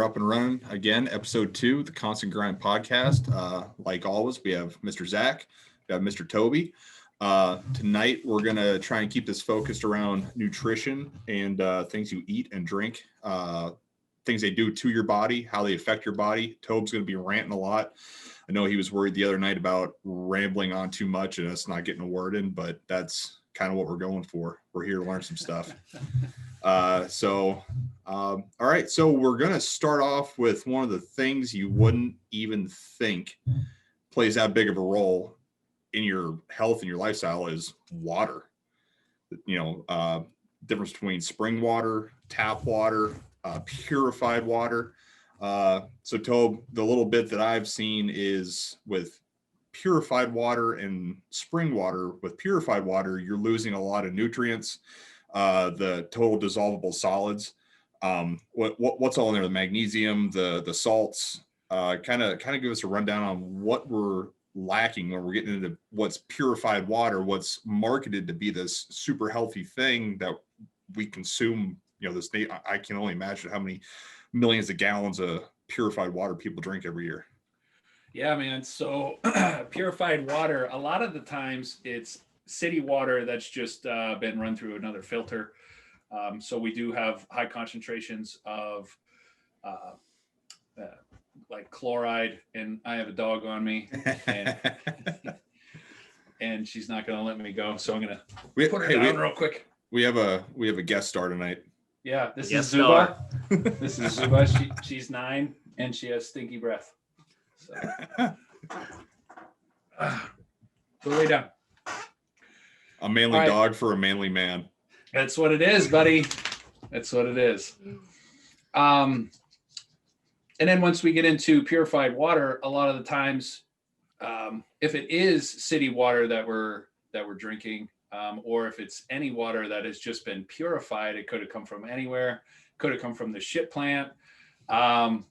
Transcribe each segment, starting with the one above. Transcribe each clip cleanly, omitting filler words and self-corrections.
up and running again. Episode 2, the Constant Grind podcast. Like always, we have Mr. Zach, we have Mr. Toby. Tonight, we're going to try and keep this focused around nutrition and things you eat and drink, things they do to your body, how they affect your body. Toby's going to be ranting a lot. I know he was worried the other night about rambling on too much and us not getting a word in, but that's kind of what we're going for. We're here to learn some stuff. All right. So we're going to start off with one of the things you wouldn't even think plays that big of a role in your health and your lifestyle is water. Difference between spring water, tap water, purified water. So Tobe, the little bit that I've seen is with purified water and spring water. With purified water, you're losing a lot of nutrients, the total dissolvable solids. What's all in there? The magnesium, the salts. Kind of give us a rundown on what we're lacking when we're getting into what's purified water, what's marketed to be this super healthy thing that we consume. I can only imagine how many millions of gallons of purified water people drink every year. Yeah, man. So purified water, a lot of the times it's city water that's just been run through another filter. So we do have high concentrations of like chloride, and I have a dog on me, and she's not going to let me go. So I'm going to put her down real quick. We have a guest star tonight. Yeah, this is Zuba. This is Zuba. She's 9 and she has stinky breath. So go lay down. A manly dog for a manly man. That's what it is, buddy. That's what it is. And then once we get into purified water, a lot of the times, if it is city water that we're drinking, or if it's any water that has just been purified, it could have come from anywhere, could have come from the shit plant. And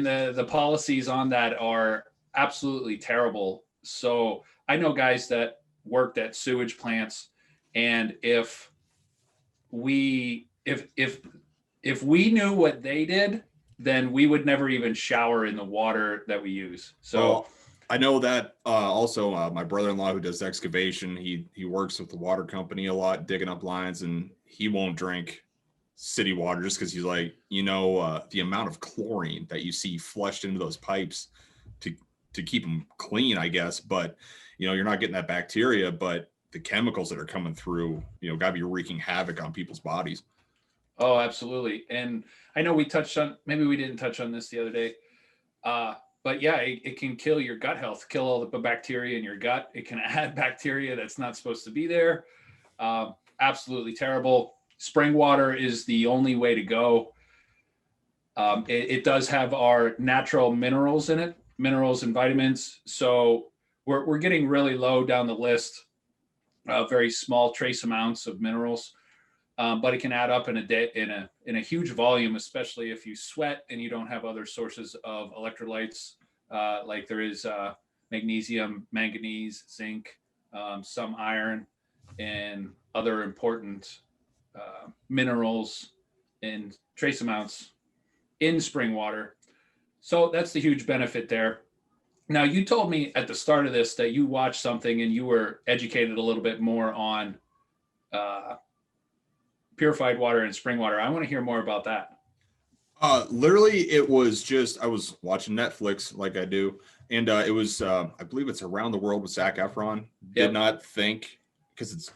the policies on that are absolutely terrible. So I know guys that worked at sewage plants, and if we knew what they did, then we would never even shower in the water that we use. So well, I know that also my brother-in-law who does excavation, he works with the water company a lot, digging up lines, and he won't drink city water just because he's like, the amount of chlorine that you see flushed into those pipes to keep them clean, I guess. But, you're not getting that bacteria, but the chemicals that are coming through, got to be wreaking havoc on people's bodies. Oh, absolutely. And I know maybe we didn't touch on this the other day. But yeah, it can kill your gut health, kill all the bacteria in your gut. It can add bacteria that's not supposed to be there. Absolutely terrible. Spring water is the only way to go. It does have our natural minerals in it, minerals and vitamins. So we're getting really low down the list, very small trace amounts of minerals. But it can add up in a day in a huge volume, especially if you sweat and you don't have other sources of electrolytes, like there is magnesium, manganese, zinc, some iron, and other important minerals in trace amounts in spring water. So that's the huge benefit there. Now, you told me at the start of this that you watched something and you were educated a little bit more on purified water and spring water. I want to hear more about that. Literally, it was just, I was watching Netflix like I do. And it was, I believe it's Around the World with Zac Efron. Did not think, because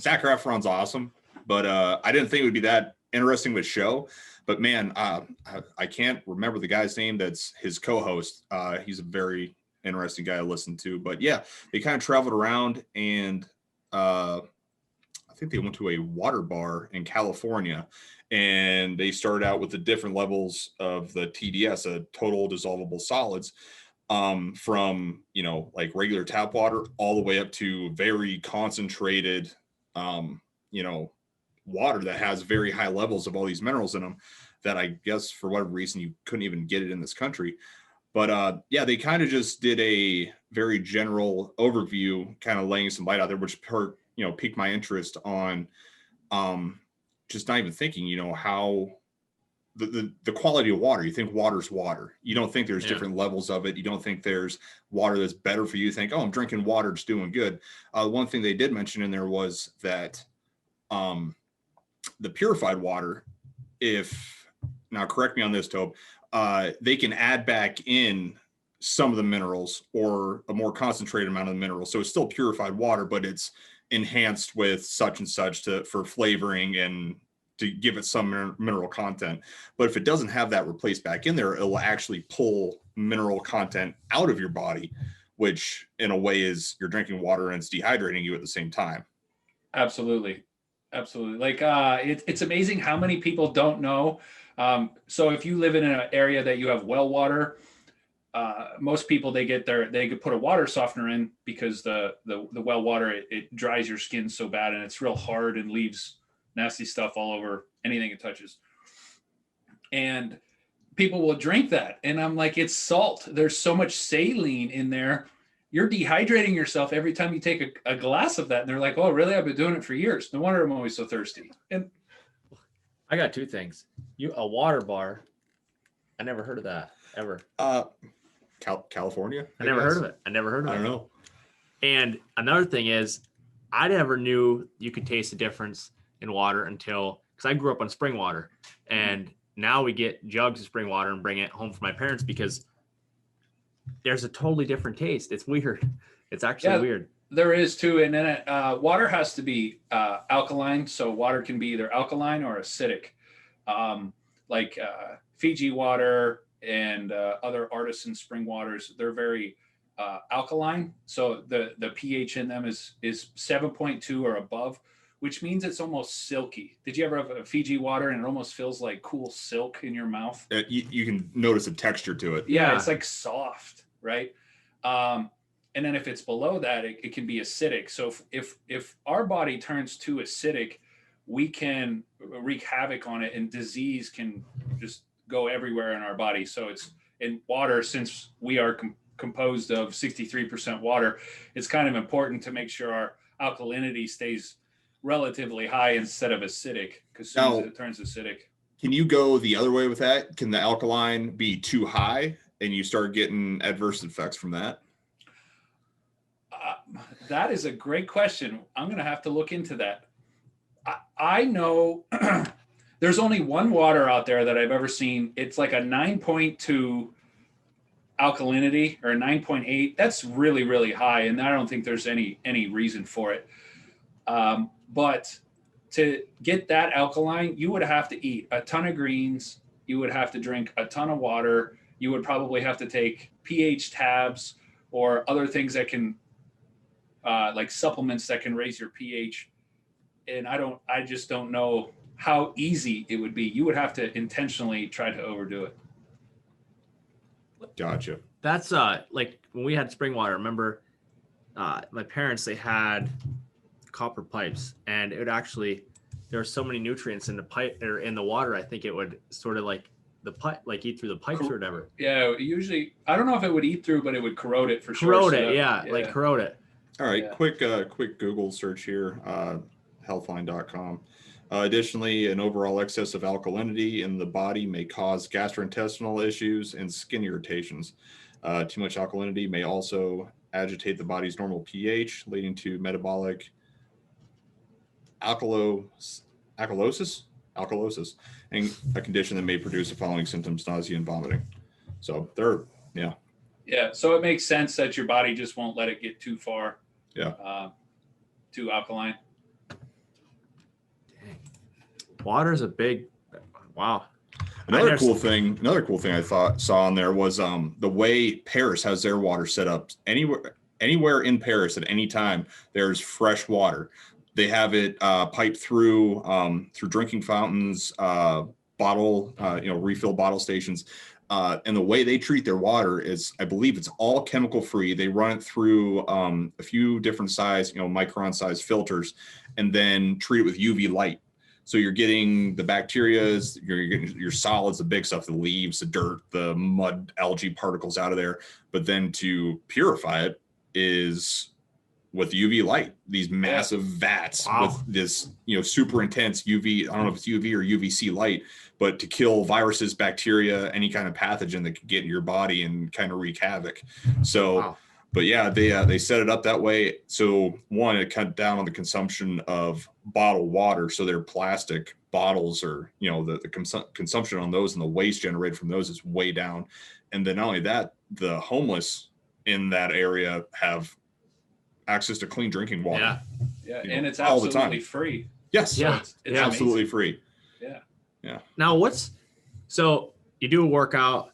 Zac Efron's awesome, but I didn't think it would be that interesting of a show. But man, I can't remember the guy's name that's his co-host. He's a very interesting guy to listen to. But yeah, they kind of traveled around, and I think they went to a water bar in California, and they started out with the different levels of the TDS, total dissolvable solids, from, like regular tap water all the way up to very concentrated, water that has very high levels of all these minerals in them that I guess for whatever reason you couldn't even get it in this country. But they kind of just did a very general overview, kind of laying some light out there, which piqued my interest on just not even thinking, how the quality of water. You think water's water. You don't think there's different levels of it. You don't think there's water that's better for you. You think, oh, I'm drinking water, it's doing good. One thing they did mention in there was that the purified water, now correct me on this, Tobe, they can add back in some of the minerals or a more concentrated amount of the minerals. So it's still purified water, but it's enhanced with such and such for flavoring and to give it some mineral content. But if it doesn't have that replaced back in there, it will actually pull mineral content out of your body, which in a way is you're drinking water and it's dehydrating you at the same time. Absolutely. Like it's amazing how many people don't know. So if you live in an area that you have well water, most people they could put a water softener in because the well water it dries your skin so bad and it's real hard and leaves nasty stuff all over anything it touches. And people will drink that, and I'm like, it's salt. There's so much saline in there. You're dehydrating yourself every time you take a glass of that. And they're like, oh, really? I've been doing it for years. No wonder I'm always so thirsty. And I got two things. A water bar. I never heard of that ever. California? I never heard of it. I don't know. And another thing is, I never knew you could taste the difference in water because I grew up on spring water, and now we get jugs of spring water and bring it home for my parents because there's a totally different taste. It's weird. It's actually weird. There is too. And then water has to be alkaline. So water can be either alkaline or acidic, like Fiji water and other artisan spring waters. They're very alkaline. So the pH in them is 7.2 or above, which means it's almost silky. Did you ever have a Fiji water and it almost feels like cool silk in your mouth? You can notice a texture to it. Yeah, it's like soft, right? And then if it's below that, it can be acidic. So if our body turns too acidic, we can wreak havoc on it and disease can just go everywhere in our body. So it's in water, since we are composed of 63% water, it's kind of important to make sure our alkalinity stays relatively high instead of acidic, because as soon as it turns acidic. Can you go the other way with that? Can the alkaline be too high and you start getting adverse effects from that? That is a great question. I'm going to have to look into that. I know there's only one water out there that I've ever seen. It's like a 9.2 alkalinity or a 9.8. That's really, really high. And I don't think there's any reason for it. But to get that alkaline, you would have to eat a ton of greens. You would have to drink a ton of water. You would probably have to take pH tabs or other things that can, like supplements that can raise your pH. And I just don't know how easy it would be. You would have to intentionally try to overdo it. Gotcha. That's like when we had spring water, remember my parents, they had copper pipes, and it would actually, there are so many nutrients in the pipe or in the water. I think it would sort of like the pipe, like eat through the pipes or whatever. Yeah, usually I don't know if it would eat through, but it would corrode it for sure. Corrode it, like corrode it. All right, quick Google search here, healthline.com. Additionally, an overall excess of alkalinity in the body may cause gastrointestinal issues and skin irritations. Too much alkalinity may also agitate the body's normal pH, leading to metabolic alkalosis, and a condition that may produce the following symptoms: nausea and vomiting. So so it makes sense that your body just won't let it get too far, too alkaline. Dang. Water's a big, wow. Another cool thing I saw on there was the way Paris has their water set up. Anywhere in Paris at any time, there's fresh water. They have it piped through drinking fountains, refill bottle stations. And the way they treat their water is, I believe it's all chemical free. They run it through a few different size, micron size filters, and then treat it with UV light. So you're getting the bacterias, you're getting your solids, the big stuff, the leaves, the dirt, the mud, algae particles out of there. But then to purify it is with UV light, these massive vats with this, super intense UV. I don't know if it's UV or UVC light, but to kill viruses, bacteria, any kind of pathogen that could get in your body and kind of wreak havoc. So, but yeah, they set it up that way. So one, it cut down on the consumption of bottled water. So their plastic bottles or, the consumption on those and the waste generated from those is way down. And then not only that, the homeless in that area have access to clean drinking water. Yeah. And it's absolutely free. Yes. So it's absolutely amazing. free. Yeah. Now so you do a workout,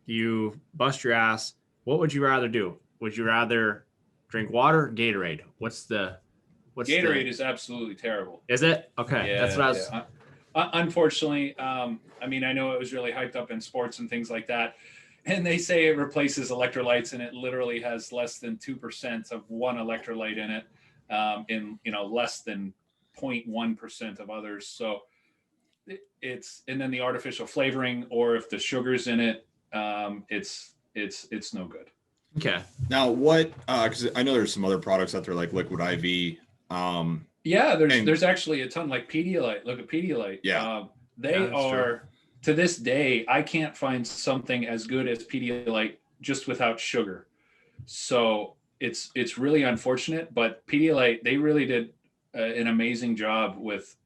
you bust your ass. What would you rather do? Would you rather drink water or Gatorade? Gatorade is absolutely terrible. Is it? Okay. Yeah, That's what I was. Unfortunately, I know it was really hyped up in sports and things like that. And they say it replaces electrolytes, and it literally has less than 2% of one electrolyte in it, in less than 0.1% of others. So and then the artificial flavoring, or if the sugar's in it, it's no good. Okay. Now what? Because I know there's some other products out there like Liquid IV. There's actually a ton, like Pedialyte. Look at Pedialyte. Yeah. They are. To this day, I can't find something as good as Pedialyte just without sugar. So it's really unfortunate, but Pedialyte, they really did an amazing job with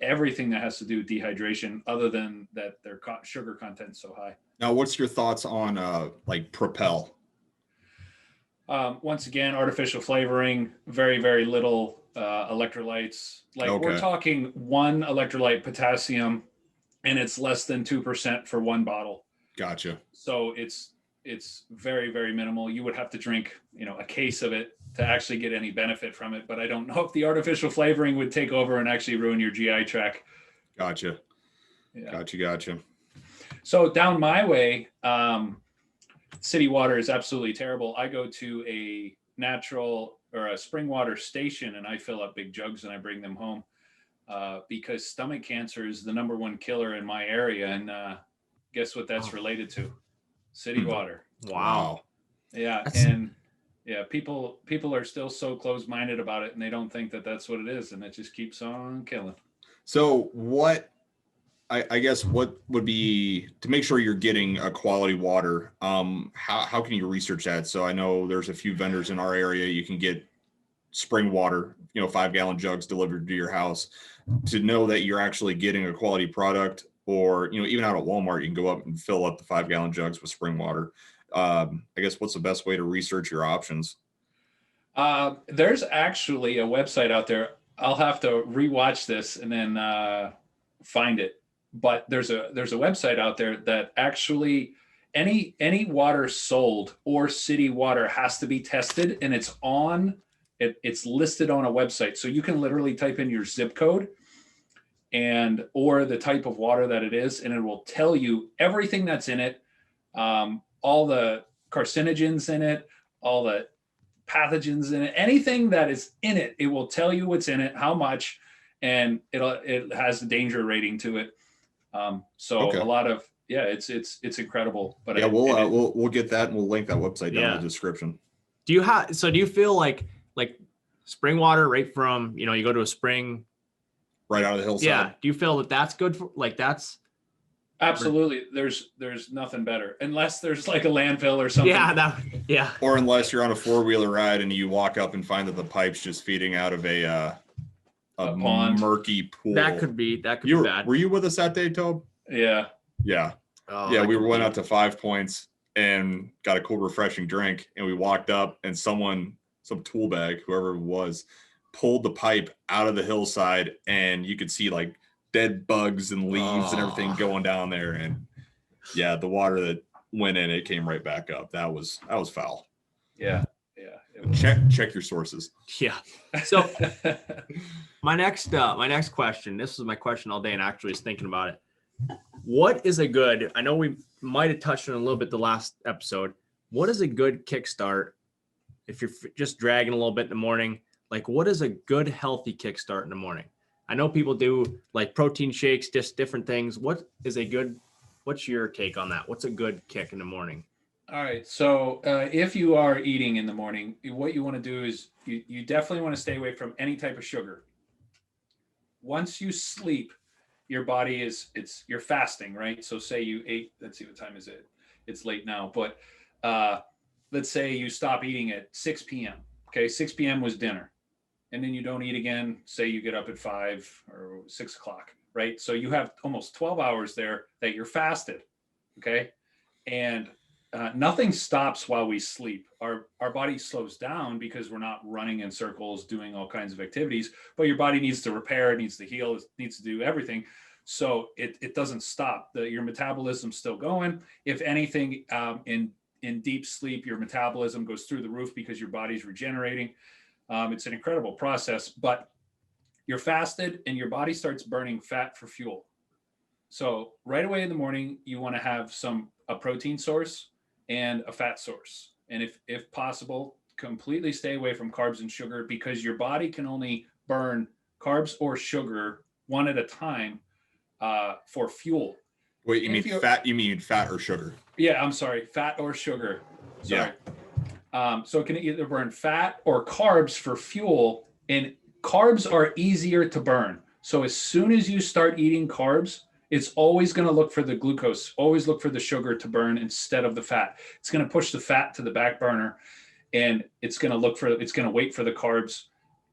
everything that has to do with dehydration, other than that their sugar content is so high. Now, what's your thoughts on like Propel? Once again, artificial flavoring, very, very little electrolytes. We're talking one electrolyte, potassium, and it's less than 2% for one bottle. Gotcha. So it's very, very minimal. You would have to drink, a case of it to actually get any benefit from it. But I don't know if the artificial flavoring would take over and actually ruin your GI tract. Gotcha. Yeah. Gotcha. So down my way, city water is absolutely terrible. I go to a natural or a spring water station, and I fill up big jugs and I bring them home. Because stomach cancer is the number one killer in my area. And guess what that's related to? City water. Wow. Yeah. And people are still so close-minded about it, and they don't think that that's what it is. And it just keeps on killing. So I guess what would be, to make sure you're getting a quality water, how can you research that? So I know there's a few vendors in our area. You can get spring water, 5-gallon jugs delivered to your house. To know that you're actually getting a quality product, or even out at Walmart, you can go up and fill up the 5-gallon jugs with spring water. I guess what's the best way to research your options? There's actually a website out there. I'll have to rewatch this and then find it. But there's a website out there that actually any water sold or city water has to be tested, and it's listed on a website. So you can literally type in your zip code or the type of water that it is, and it will tell you everything that's in it, all the carcinogens in it, all the pathogens in it, anything that is in it, it will tell you what's in it, how much, and it has a danger rating to it. A lot of, it's incredible. But yeah, we'll get that, and we'll link that website down in the description. Do you feel like spring water right from, you go to a spring right out of the hillside? Yeah. Do you feel that that's good for, that's absolutely, there's nothing better, unless there's like a landfill or something. Yeah. Or unless you're on a 4-wheeler ride and you walk up and find that the pipe's just feeding out of a pond, murky pool. That could be bad. Were you with us that day, Tobe? Yeah. Oh, yeah, we went out to 5 Points and got a cool, refreshing drink, and we walked up, and some tool bag, whoever it was, pulled the pipe out of the hillside, and you could see like dead bugs and leaves and everything going down there. And yeah, the water that went in, it came right back up. That was foul. Yeah. Check your sources. Yeah. So my next question, this was my question all day, and actually was thinking about it. What is a good, I know we might have touched on a little bit the last episode. What is a good kickstart if you're just dragging a little bit in the morning? Like, what is a good healthy kickstart in the morning? I know people do like protein shakes, just different things. What's your take on that? What's a good kick in the morning? All right. So if you are eating in the morning, what you want to do is you definitely want to stay away from any type of sugar. Once you sleep, your body you're fasting, right? So say you ate, let's see, what time is it? It's late now, but let's say you stop eating at 6 p.m. Okay, 6 p.m. was dinner. And then you don't eat again. Say you get up at 5 or 6 o'clock, right? So you have almost 12 hours there that you're fasted. Okay. And nothing stops while we sleep. Our body slows down because we're not running in circles, doing all kinds of activities, but your body needs to repair, it needs to heal, it needs to do everything. So it doesn't stop. Your metabolism's still going. If anything, in deep sleep, your metabolism goes through the roof because your body's regenerating. It's an incredible process, but you're fasted and your body starts burning fat for fuel. So right away in the morning, you want to have a protein source and a fat source. And if possible, completely stay away from carbs and sugar, because your body can only burn carbs or sugar one at a time for fuel. Wait, you mean fat? You mean fat or sugar? Yeah, I'm sorry, fat or sugar. Sorry. Yeah. So it can either burn fat or carbs for fuel, and carbs are easier to burn. So as soon as you start eating carbs, it's always going to look for the glucose, always look for the sugar to burn instead of the fat. It's going to push the fat to the back burner, and it's going to wait for the carbs,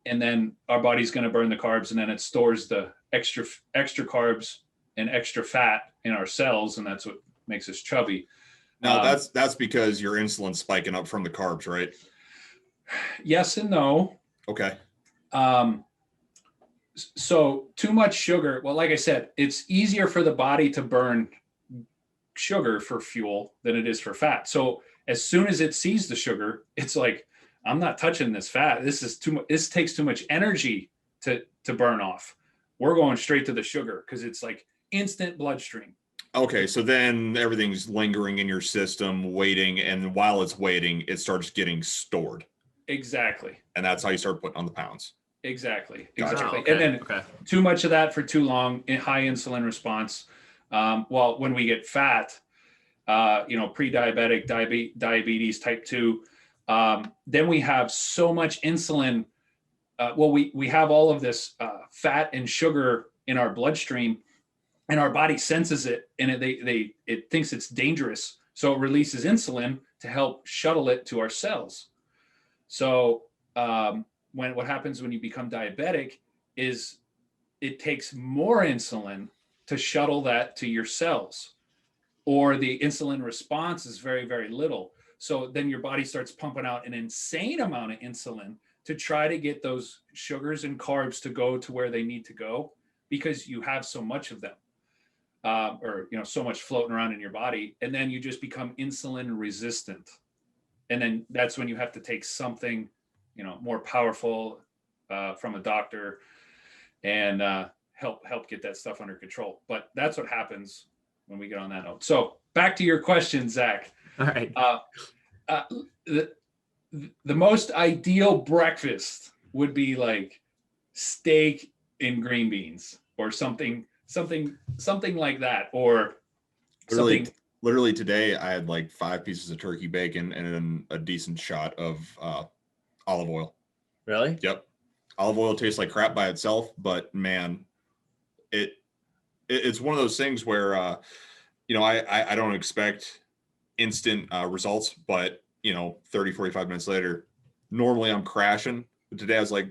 and then our body's going to burn the carbs, and then it stores the extra carbs and extra fat in our cells, and that's what makes us chubby. Now that's because your insulin's spiking up from the carbs, right? Yes and no. Okay. So too much sugar. Well, like I said, it's easier for the body to burn sugar for fuel than it is for fat. So as soon as it sees the sugar, it's like, I'm not touching this fat. This is too much. This takes too much energy to burn off. We're going straight to the sugar because it's like instant bloodstream. Okay, so then everything's lingering in your system, waiting, and while it's waiting, it starts getting stored. Exactly. And that's how you start putting on the pounds. Exactly. Gotcha. Exactly. Okay. And then too much of that for too long, high insulin response. Well, when we get fat, pre-diabetic, diabetes type 2, then we have so much insulin. We have all of this fat and sugar in our bloodstream, and our body senses it, and it thinks it's dangerous. So it releases insulin to help shuttle it to our cells. So what happens when you become diabetic is it takes more insulin to shuttle that to your cells, or the insulin response is very, very little. So then your body starts pumping out an insane amount of insulin to try to get those sugars and carbs to go to where they need to go, because you have so much of them, or so much floating around in your body, and then you just become insulin resistant. And then that's when you have to take something, more powerful from a doctor, and help get that stuff under control. But that's what happens when we get on that note. So back to your question, Zach. All right. The most ideal breakfast would be like steak and green beans, or something like that, or Literally today I had like 5 pieces of turkey bacon and then a decent shot of olive oil. Really? Yep. Olive oil tastes like crap by itself, but man, it's one of those things where I don't expect instant results, but 30, 45 minutes later, normally I'm crashing. But today I was like,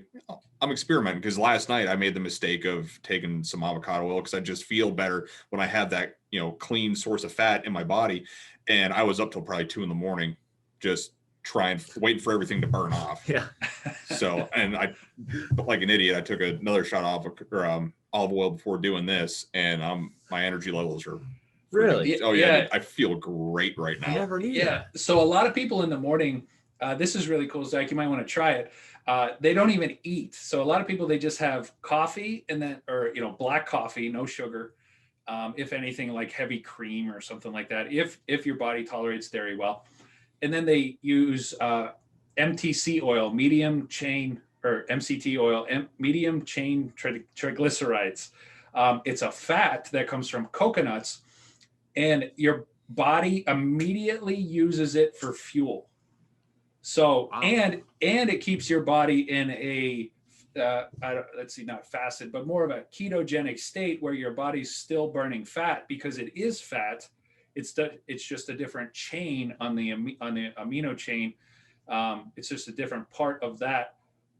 I'm experimenting, because last night I made the mistake of taking some avocado oil because I just feel better when I have that, clean source of fat in my body. And I was up till probably 2 a.m, just waiting for everything to burn off. Yeah. So, and I, like an idiot, I took another shot of olive oil before doing this, and my energy levels are Really? Oh yeah, I feel great right now. I never knew that. So a lot of people in the morning, this is really cool, Zach. You might want to try it. They don't even eat. So a lot of people, they just have coffee, and then, or black coffee, no sugar. If anything, like heavy cream or something like that, if your body tolerates dairy well. And then they use MTC oil, medium chain, or MCT oil, medium chain triglycerides. It's a fat that comes from coconuts, and your body immediately uses it for fuel. So, Wow. and it keeps your body in a, let's see, not fasted, but more of a ketogenic state where your body's still burning fat because it is fat. It's just a different chain on the amino chain. It's just a different part of that,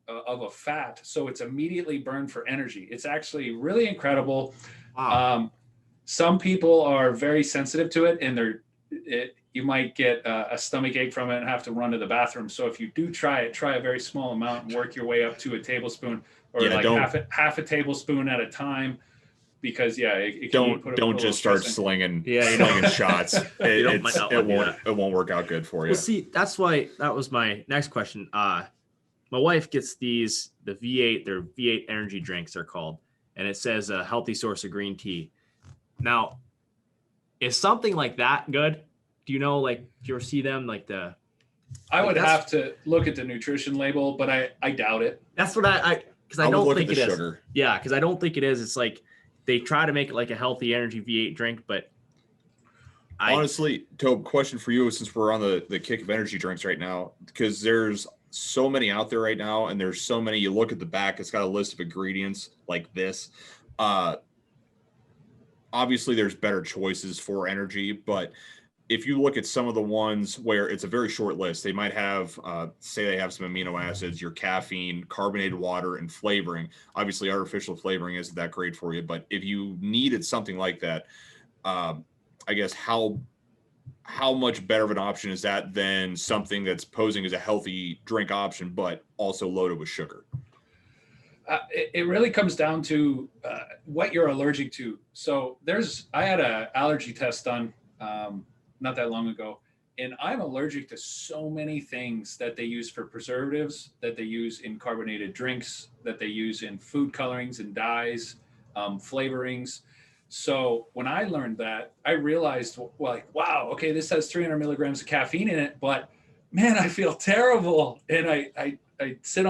of a fat. So it's immediately burned for energy. It's actually really incredible. Wow. Some people are very sensitive to it, and you might get a stomach ache from it and have to run to the bathroom. So if you do try it, try a very small amount and work your way up to a tablespoon, or half a tablespoon at a time. Because it can don't just start slinging shots. It won't work out good for you. Well, see, that was my next question. My wife gets the V8, they're V8 energy drinks, they're called, and it says a healthy source of green tea. Now, is something like that good? Do you know, like, do you ever see them I would have to look at the nutrition label, but I doubt it. That's what because I don't think it is. Sugar. Yeah, because I don't think it is. It's like they try to make it like a healthy energy V8 drink, but honestly, Toby, question for you, since we're on the kick of energy drinks right now, because there's so many out there right now, and there's so many. You look at the back; it's got a list of ingredients like this. Obviously, there's better choices for energy, but if you look at some of the ones where it's a very short list, they might have, say they have some amino acids, your caffeine, carbonated water, and flavoring. Obviously, artificial flavoring isn't that great for you, but if you needed something like that, I guess how much better of an option is that than something that's posing as a healthy drink option, but also loaded with sugar? It really comes down to what you're allergic to. So I had an allergy test done not that long ago, and I'm allergic to so many things that they use for preservatives, that they use in carbonated drinks, that they use in food colorings and dyes, flavorings. So when I learned that, I realized, wow, okay, this has 300 milligrams of caffeine in it, but man, I feel terrible. And I sit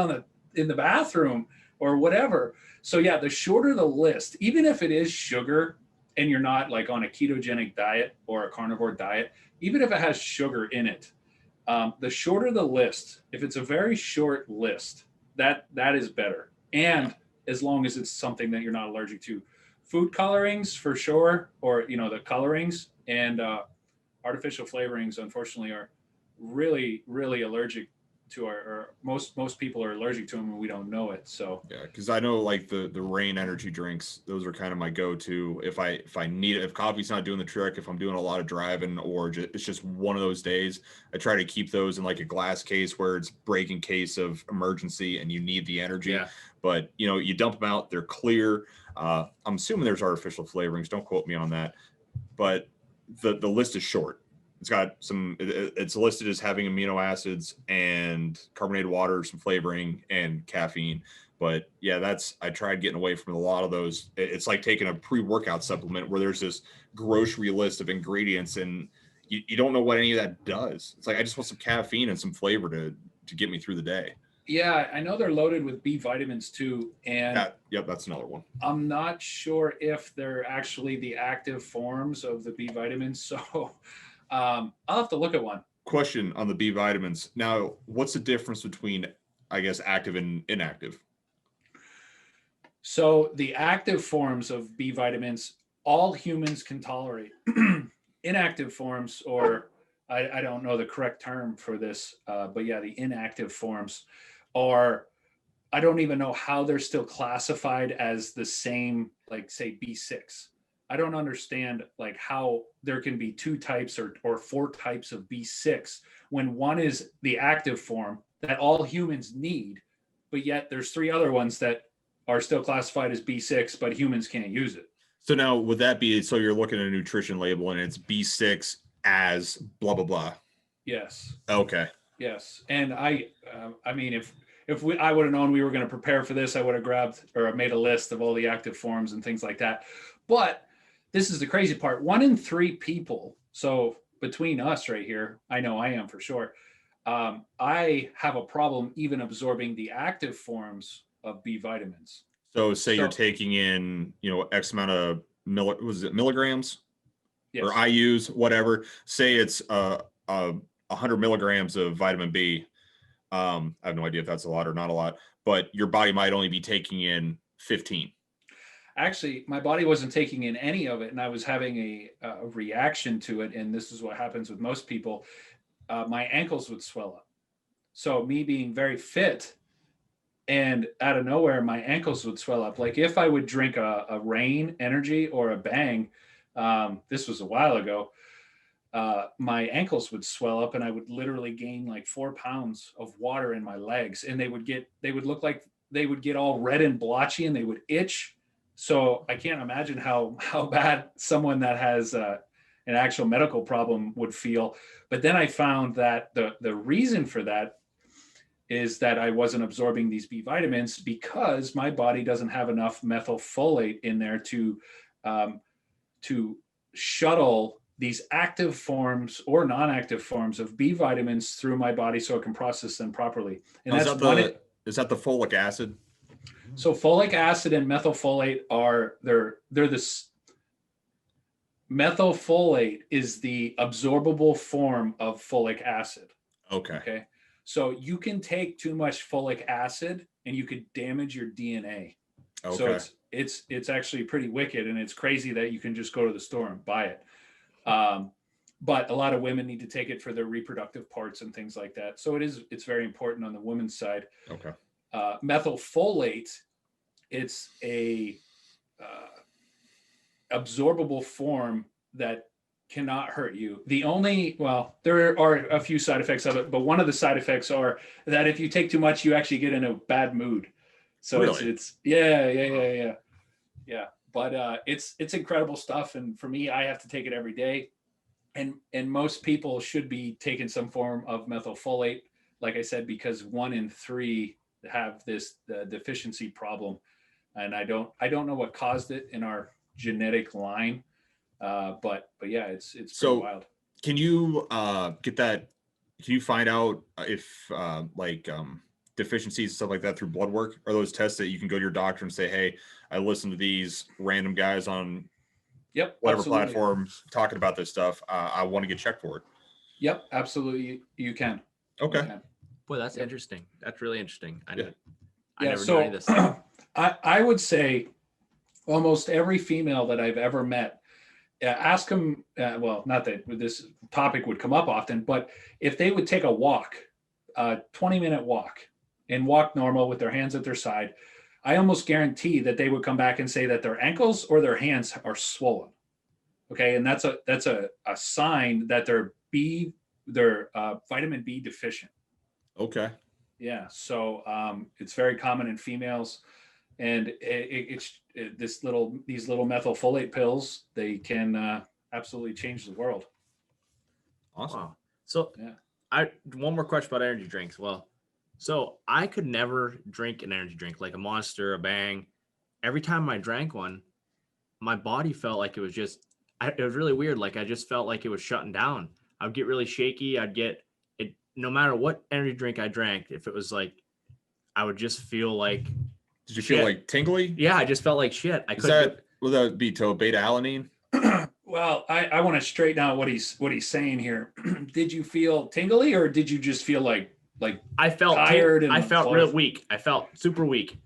in the bathroom or whatever. So yeah, the shorter the list, even if it is sugar, and you're not like on a ketogenic diet or a carnivore diet, even if it has sugar in it, the shorter the list, if it's a very short list, that is better. And as long as it's something that you're not allergic to. Food colorings for sure, or the colorings, and artificial flavorings, unfortunately, are really, really allergic to or most people are allergic to them, and we don't know it. So yeah, because I know like the Rain energy drinks, those are kind of my go-to if I need it. If coffee's not doing the trick, if I'm doing a lot of driving, or it's just one of those days, I try to keep those in like a glass case where it's break in case of emergency and you need the energy. Yeah. But you dump them out, they're clear. I'm assuming there's artificial flavorings, don't quote me on that, but the list is short. It's got it's listed as having amino acids and carbonated water, some flavoring, and caffeine. But yeah, I tried getting away from a lot of those. It's like taking a pre-workout supplement where there's this grocery list of ingredients and you don't know what any of that does. It's like, I just want some caffeine and some flavor to get me through the day. Yeah, I know they're loaded with B vitamins too. And that's another one. I'm not sure if they're actually the active forms of the B vitamins. So I'll have to look at one. Question on the B vitamins. Now, what's the difference between, I guess, active and inactive? So the active forms of B vitamins, all humans can tolerate. Inactive forms, or I don't know the correct term for this, but yeah, the inactive forms are, I don't even know how they're still classified as the same, like say B6. I don't understand like how there can be two types or four types of B6 when one is the active form that all humans need, but yet there's three other ones that are still classified as B6, but humans can't use it. So now would that be, so you're looking at a nutrition label and it's B6 as blah, blah, blah. Yes. Okay. Yes. And I mean, if I would have known we were going to prepare for this, I would have grabbed or made a list of all the active forms and things like that. But this is the crazy part. 1 in 3 people. So between us right here, I know I am for sure. I have a problem even absorbing the active forms of B vitamins. So say you're taking in, X amount of milligrams. Yes. or IUs, whatever. Say it's 100 milligrams of vitamin B. I have no idea if that's a lot or not a lot, but your body might only be taking in 15. Actually, my body wasn't taking in any of it, and I was having a reaction to it. And this is what happens with most people. My ankles would swell up. So me being very fit, and out of nowhere, my ankles would swell up. Like if I would drink a Rain Energy or a Bang, this was a while ago, my ankles would swell up, and I would literally gain like 4 pounds of water in my legs, and they would look like they would get all red and blotchy, and they would itch. So I can't imagine how bad someone that has an actual medical problem would feel. But then I found that the reason for that is that I wasn't absorbing these B vitamins because my body doesn't have enough methylfolate in there to shuttle these active forms or non-active forms of B vitamins through my body so it can process them properly. And is that the folic acid? So folic acid and methylfolate are they're this. Methylfolate is the absorbable form of folic acid. Okay. Okay. So you can take too much folic acid and you could damage your DNA. Okay. So it's actually pretty wicked, and it's crazy that you can just go to the store and buy it. But a lot of women need to take it for their reproductive parts and things like that. So it's very important on the women's side. Okay. Methylfolate, it's a absorbable form that cannot hurt you. There are a few side effects of it, but one of the side effects are that if you take too much, you actually get in a bad mood. So really? it's yeah. But it's incredible stuff. And for me, I have to take it every day. And most people should be taking some form of methylfolate, like I said, because 1 in 3 have this deficiency problem. And I don't know what caused it in our genetic line. But yeah, it's so pretty wild. Can you get that? Can you find out if deficiencies and stuff like that through blood work? Are those tests that you can go to your doctor and say, hey, I listened to these random guys on whatever absolutely. platforms talking about this stuff. I want to get checked for it. Yep, absolutely. You can. Okay. You can. Boy, that's interesting. That's really interesting. I never So knew any of this stuff. I would say almost every female that I've ever met, ask them, not that this topic would come up often, but if they would take a walk, a 20-minute walk, and walk normal with their hands at their side, I almost guarantee that they would come back and say that their ankles or their hands are swollen. Okay. And that's a sign that they're vitamin B deficient. Okay. Yeah. So it's very common in females. And these little methylfolate pills, they can absolutely change the world. Awesome. Wow. So one more question about energy drinks. Well, so I could never drink an energy drink like a Monster, a Bang. Every time I drank one, my body felt like it was it was really weird. Like I just felt like it was shutting down. I would get really shaky. I'd get it no matter what energy drink I drank. If it was like, I would just feel like. Did you feel like tingly? Yeah, I just felt like shit. Would that be beta alanine? Well, I want to straighten out what he's saying here. Did you feel tingly, or did you just feel like I felt tired? I felt real weak. I felt super weak.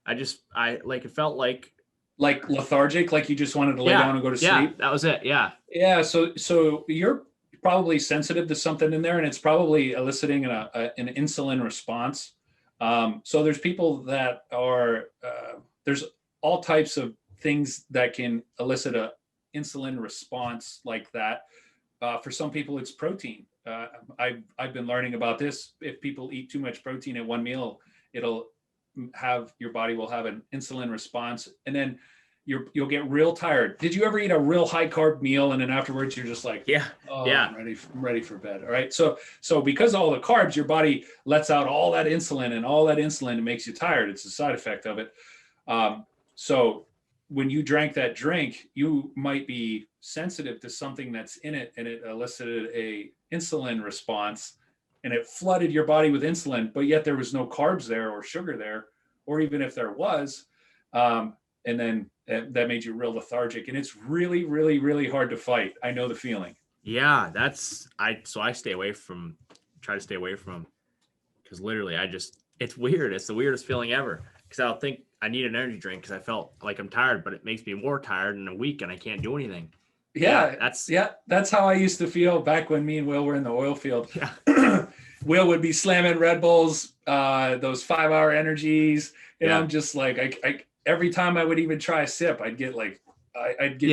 It felt like lethargic, like you just wanted to lay down and go to sleep. Yeah, that was it. Yeah. Yeah. So you're probably sensitive to something in there, and it's probably eliciting an insulin response. So there's people that are there's all types of things that can elicit a insulin response like that. For some people, it's protein. I've been learning about this. If people eat too much protein at one meal, your body will have an insulin response, and then you'll get real tired. Did you ever eat a real high carb meal and then afterwards you're just like, I'm ready for bed. All right. So because of all the carbs, your body lets out all that insulin, and all that insulin makes you tired. It's a side effect of it. So when you drank that drink, you might be sensitive to something that's in it, and it elicited a insulin response, and it flooded your body with insulin, but yet there was no carbs there or sugar there, or even if there was, and then that made you real lethargic, and it's really, really, really hard to fight. I know the feeling. Yeah, I try to stay away from them, because literally it's weird. It's the weirdest feeling ever, because I'll think I need an energy drink because I felt like I'm tired, but it makes me more tired in a week and I can't do anything. That's how I used to feel back when me and Will were in the oil field. Yeah. Will would be slamming Red Bulls, those 5-hour energies, and I'm just like, I every time I would even try a sip, I'd get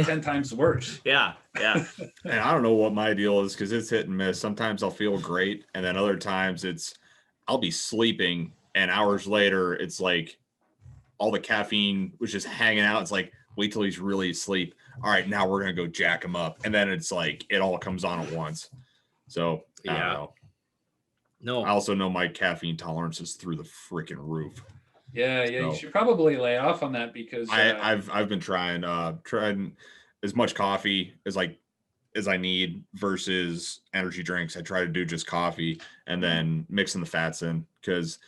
10 times worse. Yeah. And I don't know what my deal is, because it's hit and miss. Sometimes I'll feel great, and then other times I'll be sleeping, and hours later it's like all the caffeine was just hanging out. It's like, wait till he's really asleep. All right, now we're gonna go jack him up, and then it's like it all comes on at once. So I don't know. No, I also know my caffeine tolerance is through the freaking roof. Yeah, you should probably lay off on that, because I've been trying as much coffee as I need versus energy drinks. I try to do just coffee and then mixing the fats in, because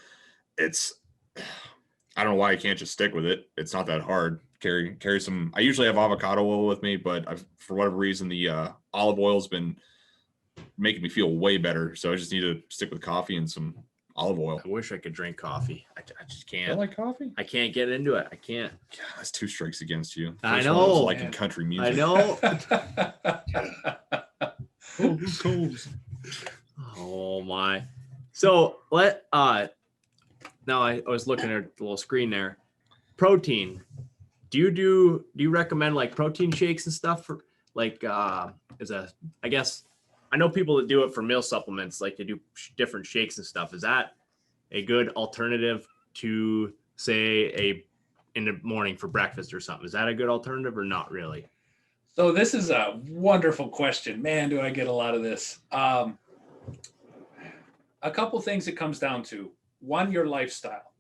I don't know why I can't just stick with it. It's not that hard. Carry some. I usually have avocado oil with me, but for whatever reason the olive oil's been making me feel way better. So I just need to stick with coffee and some olive oil. I wish I could drink coffee. I just can't. I like coffee. I can't get into it. I can't. God, that's 2 strikes against you. I First know. one was liking country music. I know. Oh my. So now I was looking at the little screen there. Protein. Do you recommend like protein shakes and stuff for like I guess I know people that do it for meal supplements, like they do different shakes and stuff. Is that a good alternative to say in the morning for breakfast or something? Is that a good alternative or not really? So this is a wonderful question. Man, do I get a lot of this. A couple things it comes down to. One, your lifestyle.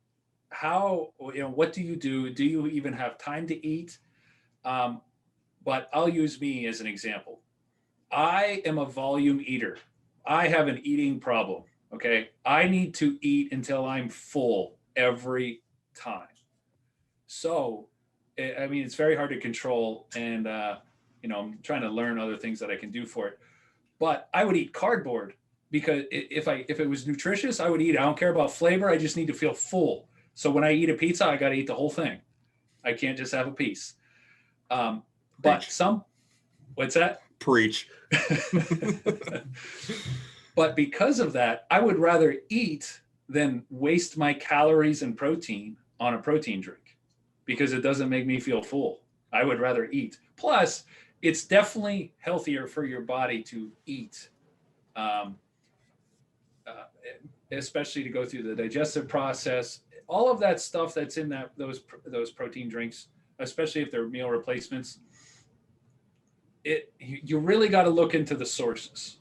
What do you do? Do you even have time to eat? But I'll use me as an example. I am a volume eater. I have an eating problem. Okay. I need to eat until I'm full every time. So, I mean, it's very hard to control, and, I'm trying to learn other things that I can do for it, but I would eat cardboard, because if it was nutritious, I would eat it. I don't care about flavor. I just need to feel full. So when I eat a pizza, I got to eat the whole thing. I can't just have a piece. But what's that? Preach. But because of that, I would rather eat than waste my calories and protein on a protein drink, because it doesn't make me feel full. I would rather eat. Plus, it's definitely healthier for your body to eat, especially to go through the digestive process. All of that stuff that's in those protein drinks, especially if they're meal replacements, you really got to look into the sources.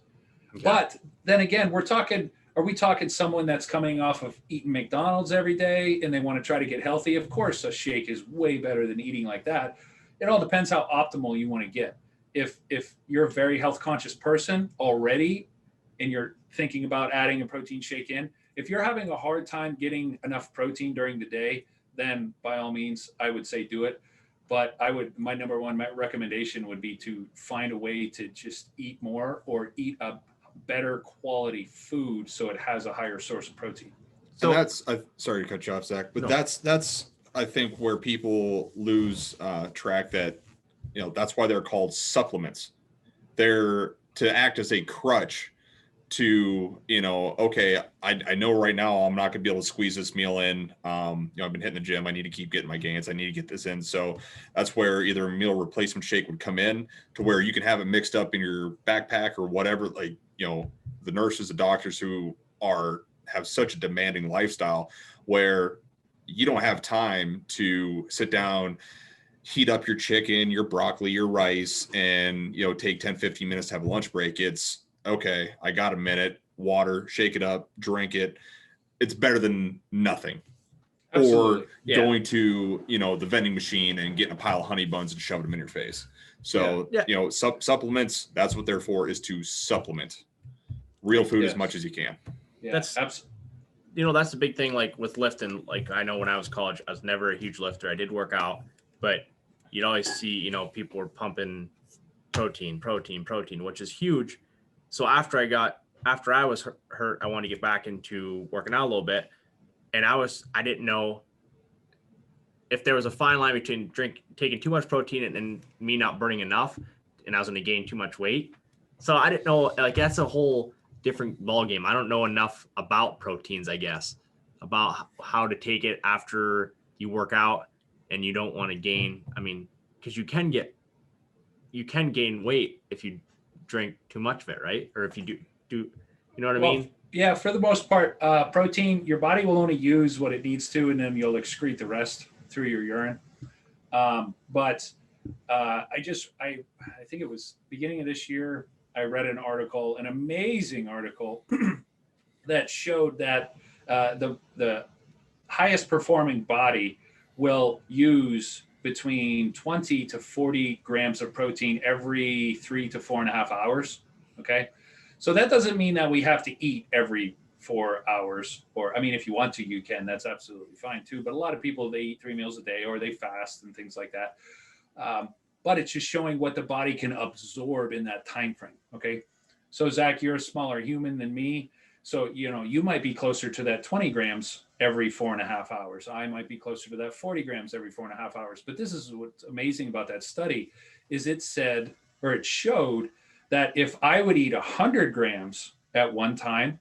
Okay. But then again, are we talking someone that's coming off of eating McDonald's every day and they want to try to get healthy? Of course, a shake is way better than eating like that. It all depends how optimal you want to get. If you're a very health conscious person already and you're thinking about adding a protein shake in, if you're having a hard time getting enough protein during the day, then by all means, I would say do it. But my number one recommendation would be to find a way to just eat more, or eat a better quality food so it has a higher source of protein. So that's sorry to cut you off, Zach, but no. That's I think where people lose track that, that's why they're called supplements. They're to act as a crutch to, okay, I know right now I'm not gonna be able to squeeze this meal in. I've been hitting the gym. I need to keep getting my gains. I need to get this in. So that's where either a meal replacement shake would come in, to where you can have it mixed up in your backpack or whatever. Like, the nurses, the doctors who have such a demanding lifestyle where you don't have time to sit down, heat up your chicken, your broccoli, your rice, and, take 10, 15 minutes to have a lunch break. It's, okay, I got a minute, water, shake it up, drink it. It's better than nothing. Absolutely. Or going to, the vending machine and getting a pile of honey buns and shoving them in your face. So, supplements, that's what they're for, is to supplement real food as much as you can. Yeah, that's absolutely. That's the big thing, like with lifting. Like, I know when I was in college, I was never a huge lifter. I did work out, but you'd always see, you know, people were pumping protein, which is huge. So after I was hurt, I wanted to get back into working out a little bit. And I didn't know if there was a fine line between taking too much protein and me not burning enough, and I was going to gain too much weight. So I didn't know, like, that's a whole different ballgame. I don't know enough about proteins, I guess, about how to take it after you work out and you don't want to gain. I mean, because you can gain weight if you drink too much of it, right? Or if you do, you know what I mean? Yeah, for the most part, protein, your body will only use what it needs to, and then you'll excrete the rest through your urine. But I think it was beginning of this year, I read an amazing article that showed that the highest performing body will use between 20 to 40 grams of protein every 3 to 4.5 hours. Okay. So that doesn't mean that we have to eat every 4 hours, or, I mean, if you want to, you can, that's absolutely fine too. But a lot of people, they eat 3 meals a day or they fast and things like that. But it's just showing what the body can absorb in that time frame. Okay. So Zach, you're a smaller human than me. So, you know, you might be closer to that 20 grams every 4.5 hours. I might be closer to that 40 grams every 4.5 hours. But this is what's amazing about that study is it showed that if I would eat 100 grams at one time,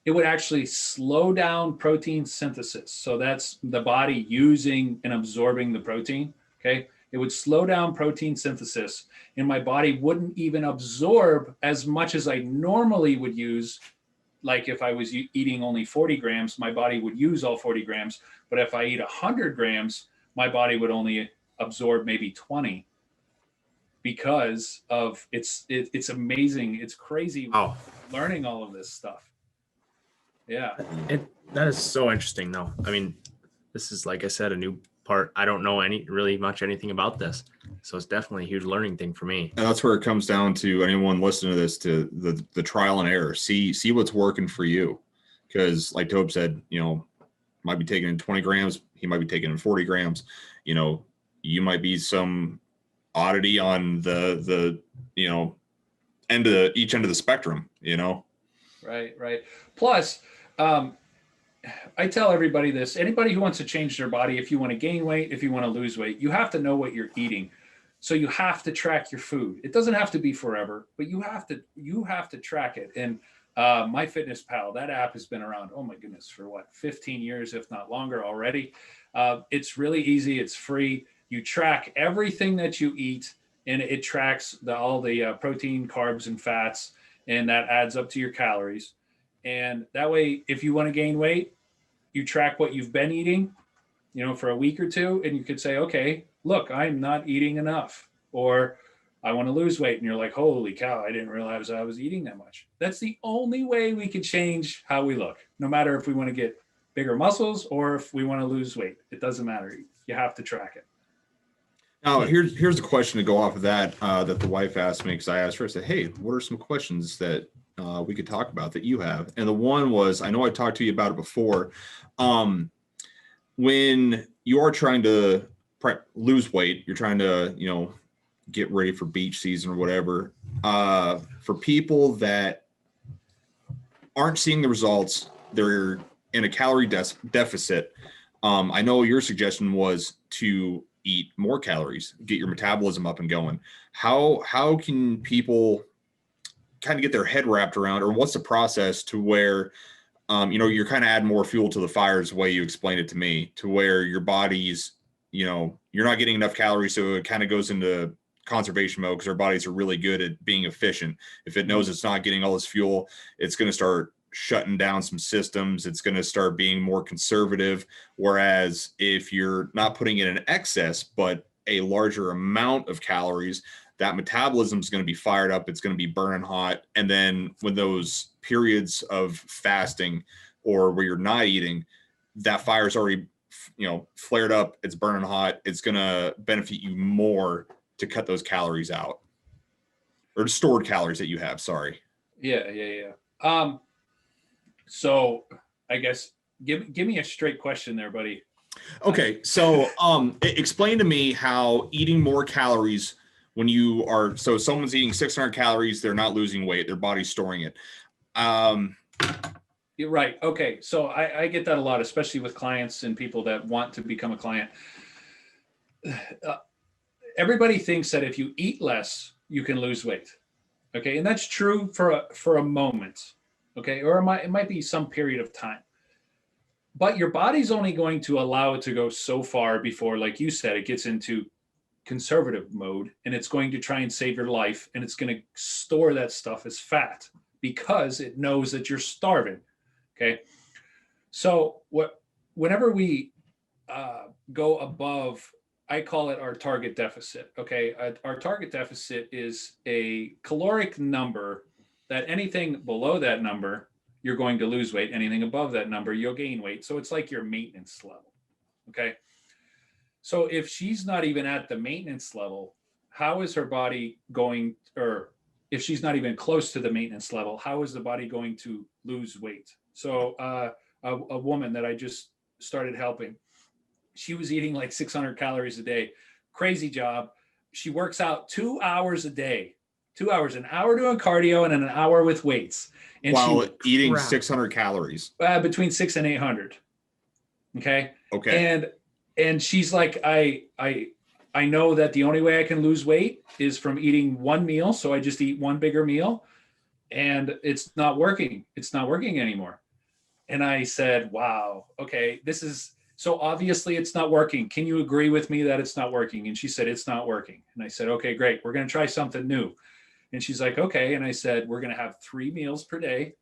it would actually slow down protein synthesis. So that's the body using and absorbing the protein. Okay. It would slow down protein synthesis, and my body wouldn't even absorb as much as I normally would use. Like if I was eating only 40 grams, my body would use all 40 grams. But if I eat 100 grams, my body would only absorb maybe 20, because of it's amazing. It's crazy. Wow. Learning all of this stuff. Yeah. That is so interesting though. I mean, this is, like I said, a new part. I don't know anything about this. So it's definitely a huge learning thing for me. And that's where it comes down to anyone listening to this, to the trial and error. See what's working for you. Because like Toby said, you know, might be taking in 20 grams. He might be taking in 40 grams. You know, you might be some oddity on the you know, each end of the spectrum, you know? Right. Plus, I tell everybody this, anybody who wants to change their body, if you want to gain weight, if you want to lose weight, you have to know what you're eating. So you have to track your food. It doesn't have to be forever, but you have to track it. And MyFitnessPal, that app has been around, oh my goodness, for 15 years, if not longer already. It's really easy. It's free. You track everything that you eat, and it tracks all the protein, carbs, and fats, and that adds up to your calories. And that way, if you want to gain weight, you track what you've been eating, you know, for a week or two, and you could say, okay, look, I'm not eating enough, or I want to lose weight. And you're like, holy cow, I didn't realize I was eating that much. That's the only way we can change how we look, no matter if we want to get bigger muscles or if we want to lose weight. It doesn't matter. You have to track it. Now, here's a question to go off of that the wife asked me, because I asked her, I said, hey, what are some questions that we could talk about that you have? And the one was, I know I talked to you about it before. When you are trying to lose weight, you're trying to, you know, get ready for beach season or whatever. For people that aren't seeing the results, they're in a calorie deficit. I know your suggestion was to eat more calories, get your metabolism up and going. How can people kind of get their head wrapped around, or what's the process to where, you know, you're kind of adding more fuel to the fire, is the way you explained it to me, to where your body's, you know, you're not getting enough calories. So it kind of goes into conservation mode, because our bodies are really good at being efficient. If it knows it's not getting all this fuel, it's going to start shutting down some systems. It's going to start being more conservative. Whereas if you're not putting in an excess, but a larger amount of calories, that metabolism is going to be fired up. It's going to be burning hot. And then when those periods of fasting or where you're not eating, that fire's already, you know, flared up. It's burning hot. It's going to benefit you more to cut those calories out, or stored calories that you have. Sorry. Yeah. So I guess give me a straight question there, buddy. Okay, so explain to me how eating more calories when you are, so someone's eating 600 calories, they're not losing weight, their body's storing it. You're right. Okay, so I get that a lot, especially with clients and people that want to become a client. Everybody thinks that if you eat less, you can lose weight. Okay, and that's true for a moment. Okay, or it might be some period of time. But your body's only going to allow it to go so far before, like you said, it gets into conservative mode, and it's going to try and save your life, and it's going to store that stuff as fat because it knows that you're starving. Okay, so whenever we go above, I call it our target deficit. Okay, our target deficit is a caloric number that anything below that number, you're going to lose weight. Anything above that number, you'll gain weight. So it's like your maintenance level. Okay. So if she's not even at the maintenance level, how is her body going, or if she's not even close to the maintenance level, how is the body going to lose weight? So a woman that I just started helping, she was eating like 600 calories a day. Crazy job. She works out 2 hours a day, 2 hours, an hour doing cardio and an hour with weights. And while eating 600 calories. Between 600 and 800. Okay. Okay. And she's like, I know that the only way I can lose weight is from eating one meal. So I just eat one bigger meal, and it's not working. It's not working anymore. And I said, wow, okay, this is, so obviously it's not working. Can you agree with me that it's not working? And she said, it's not working. And I said, okay, great. We're going to try something new. And she's like, okay. And I said, we're going to have 3 meals per day.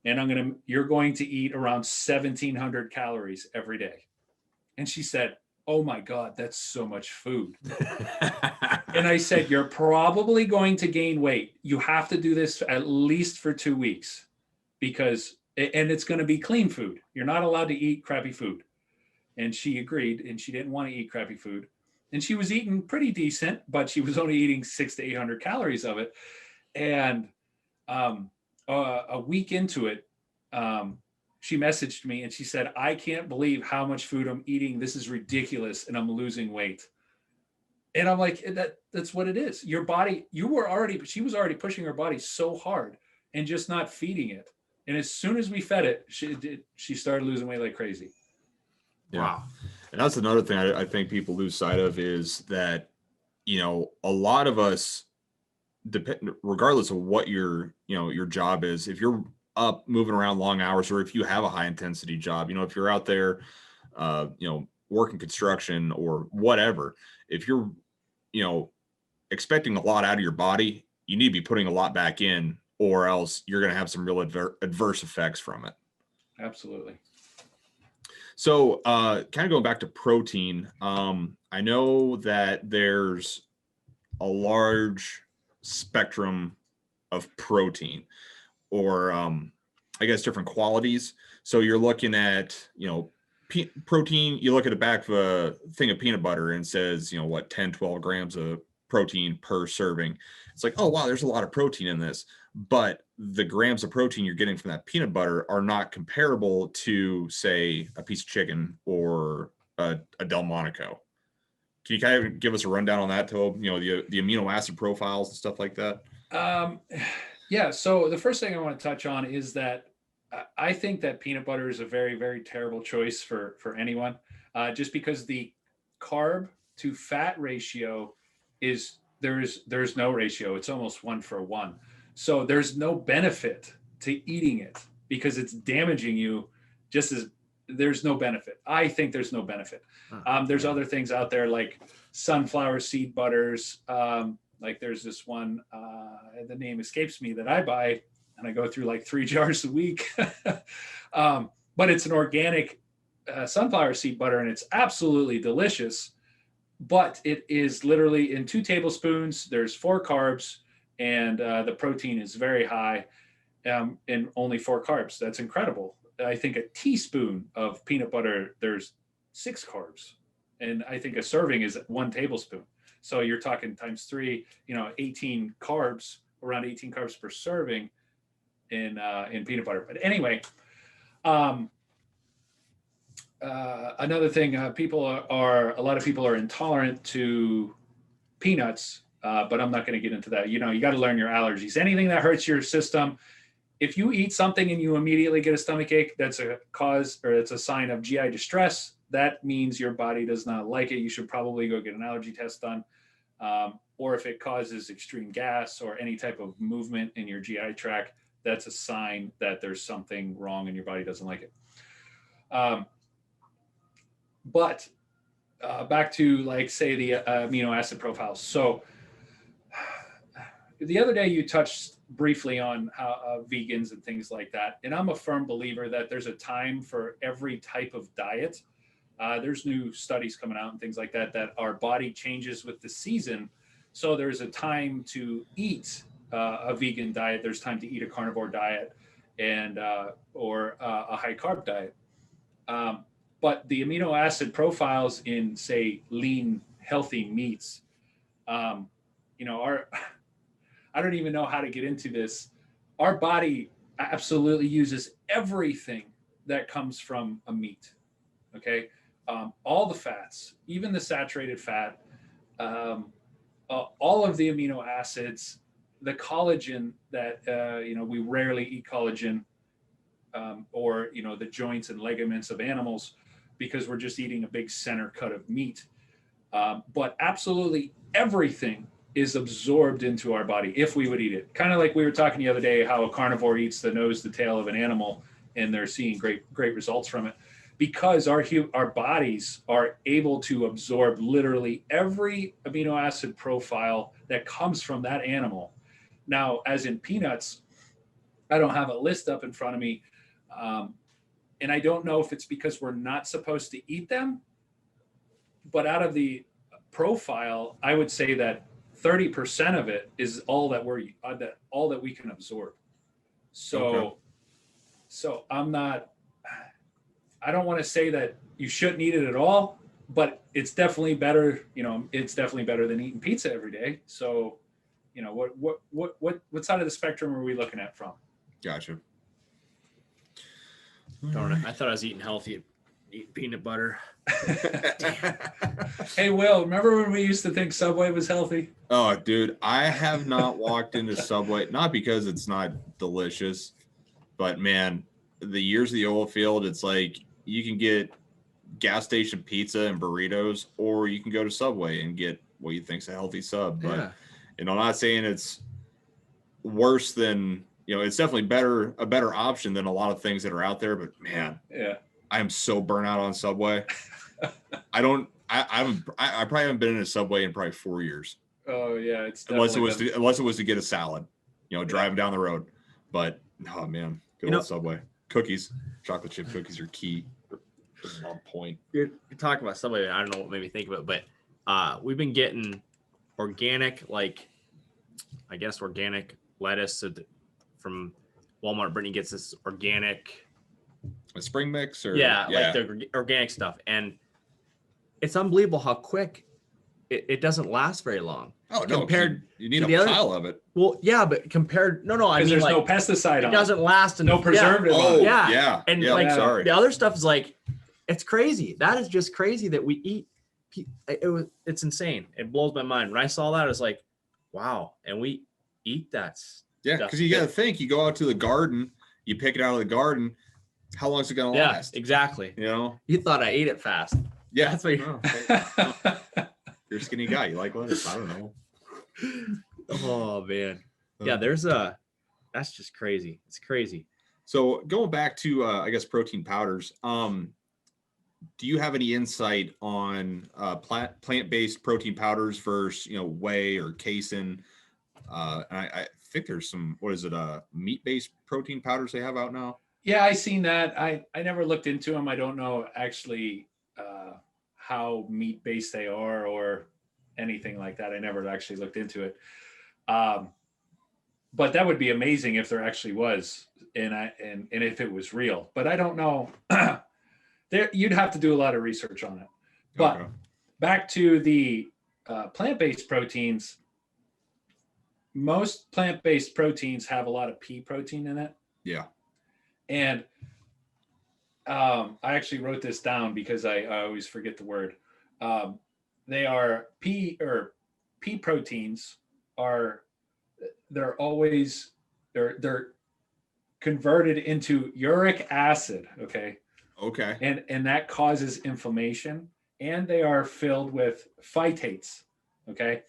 And you're going to eat around 1,700 calories every day. And she said, oh my God, that's so much food. And I said, you're probably going to gain weight. You have to do this at least for 2 weeks and it's going to be clean food. You're not allowed to eat crappy food. And she agreed, and she didn't want to eat crappy food. And she was eating pretty decent, but she was only eating 600 to 800 calories of it. And a week into it, she messaged me and she said, I can't believe how much food I'm eating. This is ridiculous. And I'm losing weight. And I'm like, that's what it is. Your body, she was already pushing her body so hard and just not feeding it. And as soon as we fed it, she started losing weight like crazy. Yeah. Wow. And that's another thing I think people lose sight of is that, a lot of us, regardless of what your job is, if you're up moving around long hours, or if you have a high intensity job, if you're out there, working construction or whatever, if you're, expecting a lot out of your body, you need to be putting a lot back in, or else you're going to have some real adverse effects from it. Absolutely. So kind of going back to protein, I know that there's a large spectrum of protein, or I guess different qualities. So you're looking at, protein, you look at the back of a thing of peanut butter and it says, 10, 12 grams of protein per serving. It's like, oh, wow, there's a lot of protein in this. But the grams of protein you're getting from that peanut butter are not comparable to, say, a piece of chicken or a Delmonico. Can you kind of give us a rundown on that, Toby? The amino acid profiles and stuff like that? Yeah. So the first thing I want to touch on is that I think that peanut butter is a very, very terrible choice for anyone, just because the carb to fat ratio is there's no ratio. It's almost 1-for-1. So there's no benefit to eating it because it's damaging you. There's no benefit. I think there's no benefit. There's other things out there like sunflower seed butters. Like there's this one, the name escapes me, that I buy, and I go through like 3 jars a week. But it's an organic sunflower seed butter, and it's absolutely delicious. But it is literally in 2 tablespoons. There's 4 carbs, and the protein is very high, and only 4 carbs. That's incredible. I think a teaspoon of peanut butter, there's 6 carbs. And I think a serving is 1 tablespoon. So you're talking times 3, 18 carbs, around 18 carbs per serving in peanut butter. But anyway, another thing, a lot of people are intolerant to peanuts, but I'm not going to get into that. You got to learn your allergies. Anything that hurts your system, if you eat something and you immediately get a stomach ache, that's a cause, or it's a sign of GI distress. That means your body does not like it. You should probably go get an allergy test done. Or if it causes extreme gas or any type of movement in your GI tract, that's a sign that there's something wrong and your body doesn't like it. But back to, like, say, the amino acid profiles. So the other day you touched briefly on how vegans and things like that. And I'm a firm believer that there's a time for every type of diet. There's new studies coming out and things like that, that our body changes with the season. So there's a time to eat a vegan diet. There's time to eat a carnivore diet and or a high carb diet. But the amino acid profiles in, say, lean, healthy meats, are, I don't even know how to get into this. Our body absolutely uses everything that comes from a meat. Okay. All the fats, even the saturated fat, all of the amino acids, the collagen that, we rarely eat collagen, or, the joints and ligaments of animals, because we're just eating a big center cut of meat. But absolutely everything is absorbed into our body if we would eat it. Kind of like we were talking the other day, how a carnivore eats the nose, the tail of an animal, and they're seeing great results from it. Because our bodies are able to absorb literally every amino acid profile that comes from that animal. Now, as in peanuts, I don't have a list up in front of me. And I don't know if it's because we're not supposed to eat them, but out of the profile, I would say that 30% of it is all that we can absorb. So I don't want to say that you shouldn't eat it at all, but it's definitely better. It's definitely better than eating pizza every day. So, what side of the spectrum are we looking at from? Gotcha. Darn it. I thought I was eating healthy, eating peanut butter. Hey, Will, remember when we used to think Subway was healthy? Oh, dude, I have not walked into Subway, not because it's not delicious, but man, the years of the oil field, it's like you can get gas station pizza and burritos, or you can go to Subway and get what you think's a healthy sub. But I'm not saying it's worse than, it's definitely a better option than a lot of things that are out there. But man, I am so burnt out on Subway. I probably haven't been in a Subway in probably 4 years. Oh yeah, it's unless it was to get a salad, driving down the road. But oh man, good old Subway cookies, chocolate chip cookies are key. On point. You're talking about Subway. I don't know what made me think of it, but we've been getting organic, organic lettuce from Walmart. Brittany gets this organic, a spring mix, or like the organic stuff, and it's unbelievable how quick it doesn't last very long. Oh no, compared you need a pile of it. Well, yeah, but compared, I mean, there's no pesticide. It doesn't last, and no preservative. And sorry, the other stuff is like, it's crazy. That is just crazy that we eat. It's insane. It blows my mind. When I saw that, I was like, wow, and we eat that. Yeah, because you got to think. You go out to the garden, you pick it out of the garden. How long is it going to last? Exactly. You thought I ate it fast. Yeah, that's what you're a skinny guy. You like lettuce? I don't know. Oh man, that's just crazy. It's crazy. So going back to I guess protein powders. Do you have any insight on plant-based protein powders versus whey or casein? I think there's some, meat-based protein powders they have out now. Yeah, I seen that. I never looked into them. I don't know actually how meat-based they are or anything like that. I never actually looked into it. But that would be amazing if there actually was, and if it was real. But I don't know. You'd have to do a lot of research on it. But back to the plant-based proteins, most plant-based proteins have a lot of pea protein in it. Yeah. And I actually wrote this down because I always forget the word. They are pea proteins are they're converted into uric acid. Okay. Okay. And that causes inflammation, and they are filled with phytates. Okay.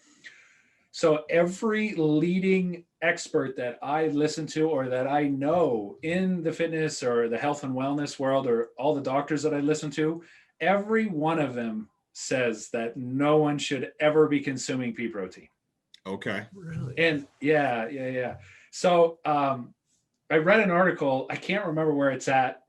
So every leading expert that I listen to or that I know in the fitness or the health and wellness world, or all the doctors that I listen to, every one of them says that no one should ever be consuming pea protein. Okay. Really? And yeah. So I read an article. I can't remember where it's at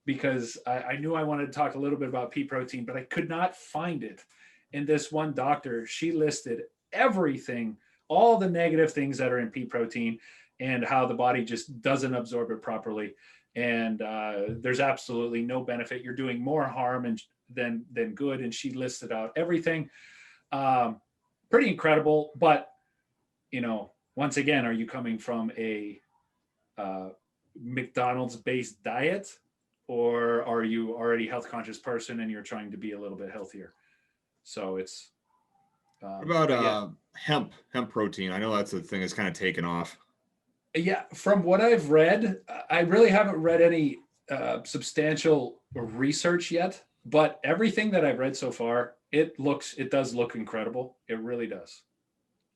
because I knew I wanted to talk a little bit about pea protein, but I could not find it. And this one doctor, she listed everything, all the negative things that are in pea protein and how the body just doesn't absorb it properly. And there's absolutely no benefit. You're doing more harm than good. And she listed out everything. Pretty incredible. But, once again, are you coming from a McDonald's based diet, or are you already health conscious person and you're trying to be a little bit healthier? So it's what about hemp protein? I know that's the thing that's kind of taken off. Yeah, from what I've read, I really haven't read any substantial research yet, but everything that I've read so far, it does look incredible. It really does.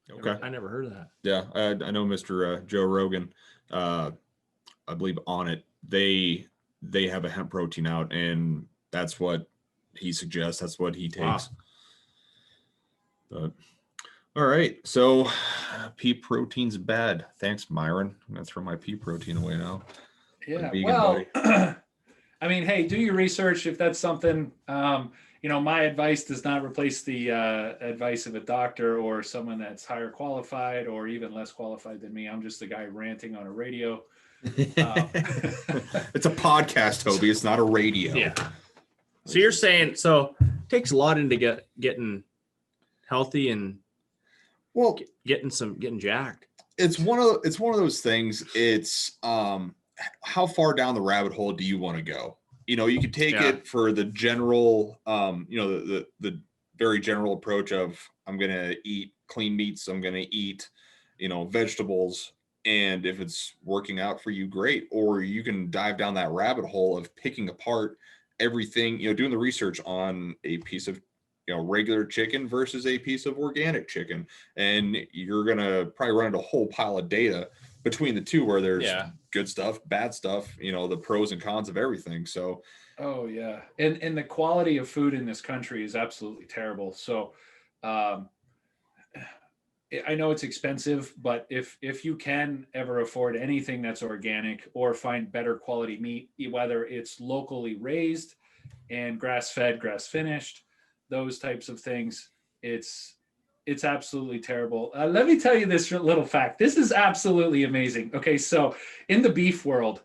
Okay. I never heard of that. Yeah, I know Mr. Joe Rogan. I believe on it, they have a hemp protein out, and that's what he suggests. That's what he takes. Wow. But all right, so pea protein's bad. Thanks, Myron. I'm gonna throw my pea protein away now. Yeah. Vegan, Well, I mean, hey, do your research if that's something. My advice does not replace the advice of a doctor or someone that's higher qualified or even less qualified than me. I'm just a guy ranting on a radio. It's a podcast, Toby. It's not a radio. Yeah. So you're saying it takes a lot into getting healthy and getting jacked. It's one of those things. It's how far down the rabbit hole do you want to go? You can take it for the general, the very general approach of I'm going to eat clean meats. I'm going to eat, vegetables. And if it's working out for you, great. Or you can dive down that rabbit hole of picking apart everything, doing the research on a piece of, regular chicken versus a piece of organic chicken. And you're going to probably run into a whole pile of data between the two where there's good stuff, bad stuff, the pros and cons of everything. So, oh yeah. And the quality of food in this country is absolutely terrible. So, I know it's expensive, but if you can ever afford anything that's organic or find better quality meat, whether it's locally raised and grass-fed, grass-finished, those types of things, it's absolutely terrible. Let me tell you this little fact. This is absolutely amazing. Okay, so in the beef world,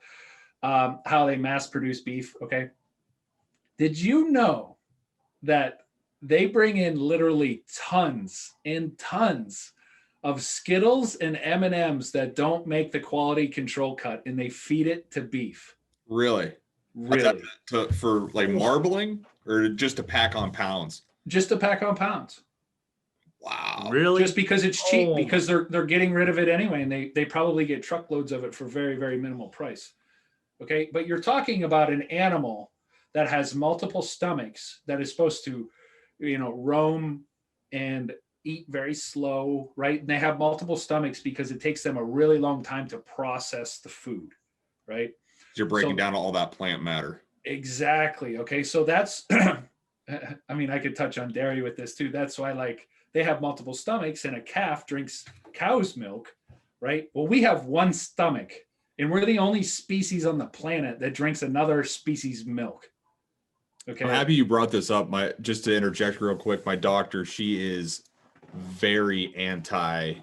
how they mass produce beef, okay? Did you know that they bring in literally tons and tons of Skittles and M&Ms that don't make the quality control cut, and they feed it to beef? Really? For like marbling, or just to pack on pounds? Just to pack on pounds. Wow. Really? Just because it's cheap, because they're getting rid of it anyway, and they probably get truckloads of it for very, very minimal price. Okay, but you're talking about an animal that has multiple stomachs that is supposed to, roam and eat very slow, right? And they have multiple stomachs because it takes them a really long time to process the food, right? You're breaking down all that plant matter. Exactly. Okay, so that's, I mean, I could touch on dairy with this too. That's why, they have multiple stomachs, and a calf drinks cow's milk, right? Well, we have one stomach, and we're the only species on the planet that drinks another species' milk. Okay. I'm happy you brought this up. Just to interject real quick, my doctor, she is very anti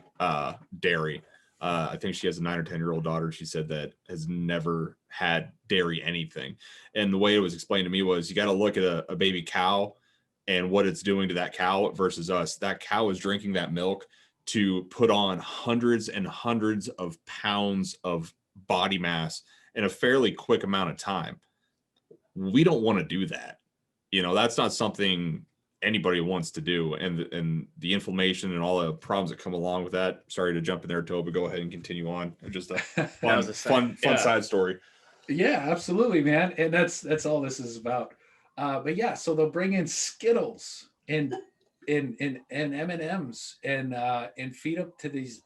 dairy. I think she has a 9 or 10-year-old daughter. She said that has never had dairy anything. And the way it was explained to me was, you got to look at a baby cow and what it's doing to that cow versus us. That cow is drinking that milk to put on hundreds and hundreds of pounds of body mass in a fairly quick amount of time. we don't want to do that. That's not something anybody wants to do. And the inflammation and all the problems that come along with that. Sorry to jump in there, Toby. Go ahead and continue on. Just a fun side story. Yeah, absolutely, man. And that's all this is about. But yeah, so they'll bring in Skittles and M&Ms and feed up to this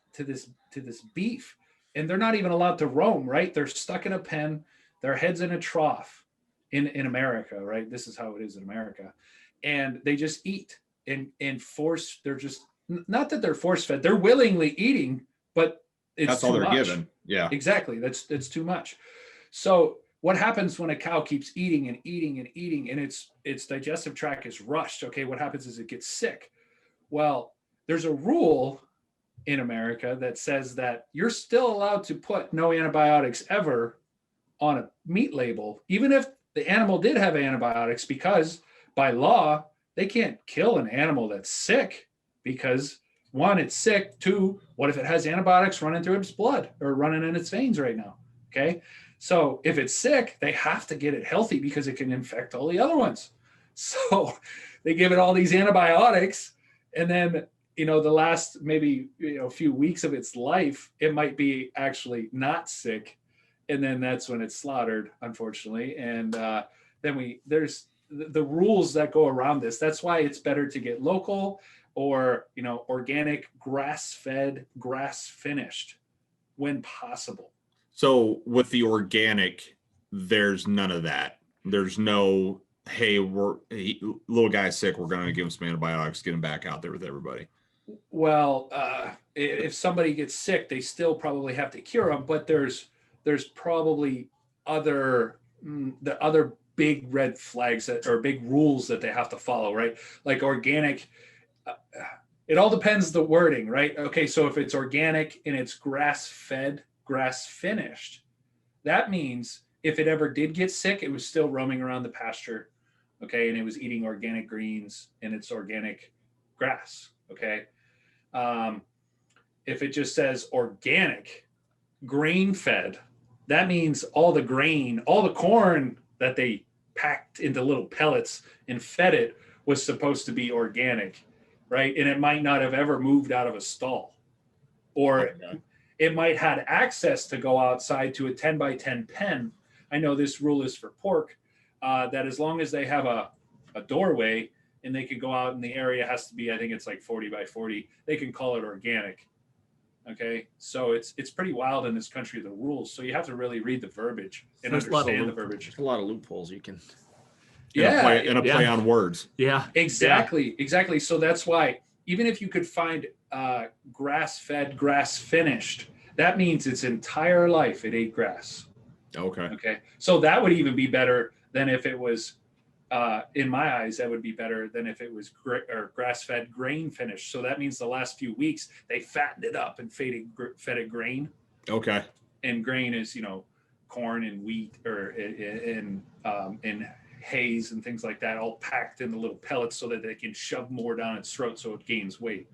beef. And they're not even allowed to roam, right? They're stuck in a pen, their head's in a trough in America, right? This is how it is in America. And they just eat and force, they're just, not that they're force fed, they're willingly eating, but that's all they're given. Yeah, exactly. That's too much. So what happens when a cow keeps eating and eating and eating and its digestive tract is rushed? Okay, what happens is it gets sick. Well, there's a rule in America that says that you're still allowed to put no antibiotics ever on a meat label, even if the animal did have antibiotics, because by law, they can't kill an animal that's sick because, one, it's sick. Two, what if it has antibiotics running through its blood or running in its veins right now? Okay. So if it's sick, they have to get it healthy because it can infect all the other ones. So they give it all these antibiotics, and then, the last maybe, a few weeks of its life, it might be actually not sick. And then that's when it's slaughtered, unfortunately. And then there's the rules that go around this. That's why it's better to get local or, organic, grass-fed, grass-finished when possible. So with the organic, there's none of that. There's no, hey, little guy's sick, we're going to give him some antibiotics, get him back out there with everybody. Well, if somebody gets sick, they still probably have to cure them, but there's probably other big red flags or big rules that they have to follow, right? Like organic, it all depends the wording, right? Okay, so if it's organic and it's grass-fed, grass-finished, that means if it ever did get sick, it was still roaming around the pasture, okay, and it was eating organic greens and it's organic grass, okay? If it just says organic, grain-fed, that means all the grain, all the corn that they packed into little pellets and fed it was supposed to be organic, right? And it might not have ever moved out of a stall, or it might had access to go outside to a 10 by 10 pen. I know this rule is for pork, that as long as they have a doorway and they could go out and the area has to be, I think it's like 40 by 40, they can call it organic. Okay, so it's pretty wild in this country, the rules. So you have to really read the verbiage and understand the verbiage. There's a lot of loopholes you can. And a play on words. Yeah, exactly. So that's why even if you could find grass-fed, grass-finished, that means its entire life it ate grass. Okay. So that would even be better than if it was. In my eyes, that would be better than if it was grass-fed, grain-finished. So that means the last few weeks they fattened it up and fed it grain. Okay. And grain is, corn and wheat or in hays and things like that, all packed in the little pellets so that they can shove more down its throat so it gains weight.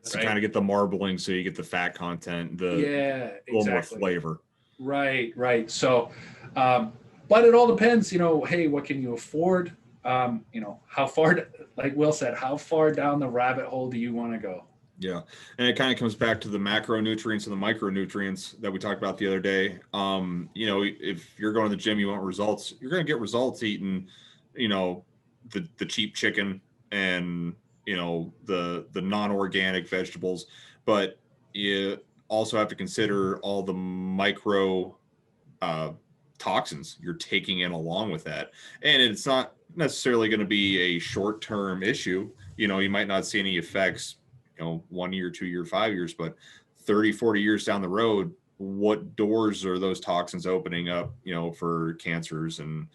To kind of get the marbling, so you get the fat content, a little more flavor. Right. So, but it all depends. Hey, what can you afford? How far, like Will said, how far down the rabbit hole do you want to go? Yeah. And it kind of comes back to the macronutrients and the micronutrients that we talked about the other day. If you're going to the gym, you want results, you're going to get results eating, the cheap chicken and, the non-organic vegetables, but you also have to consider all the micro toxins you're taking in along with that. And it's not necessarily going to be a short-term issue. You might not see any effects, 1 year, 2 year, 5 years, but 30, 40 years down the road, what doors are those toxins opening up, for cancers and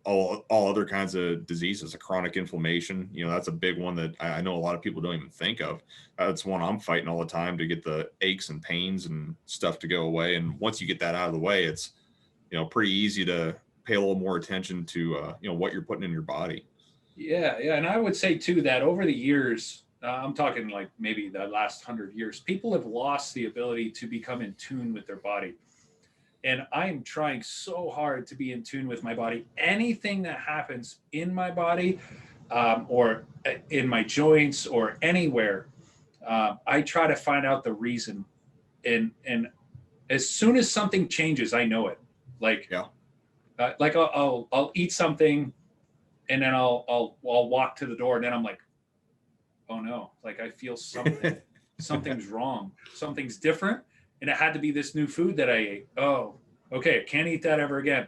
all other kinds of diseases? A chronic inflammation, that's a big one that I know a lot of people don't even think of. That's one I'm fighting all the time to get the aches and pains and stuff to go away. And once you get that out of the way, it's, pretty easy to pay a little more attention to, what you're putting in your body. Yeah. And I would say too, that over the years, I'm talking like maybe the last 100 years, people have lost the ability to become in tune with their body. And I am trying so hard to be in tune with my body. Anything that happens in my body, or in my joints or anywhere, I try to find out the reason. And as soon as something changes, I know it. Like, like I'll eat something, and then I'll walk to the door, and then I'm like, oh no, like I feel something. Something's wrong. Something's different. And it had to be this new food that I ate. Oh, okay, I can't eat that ever again.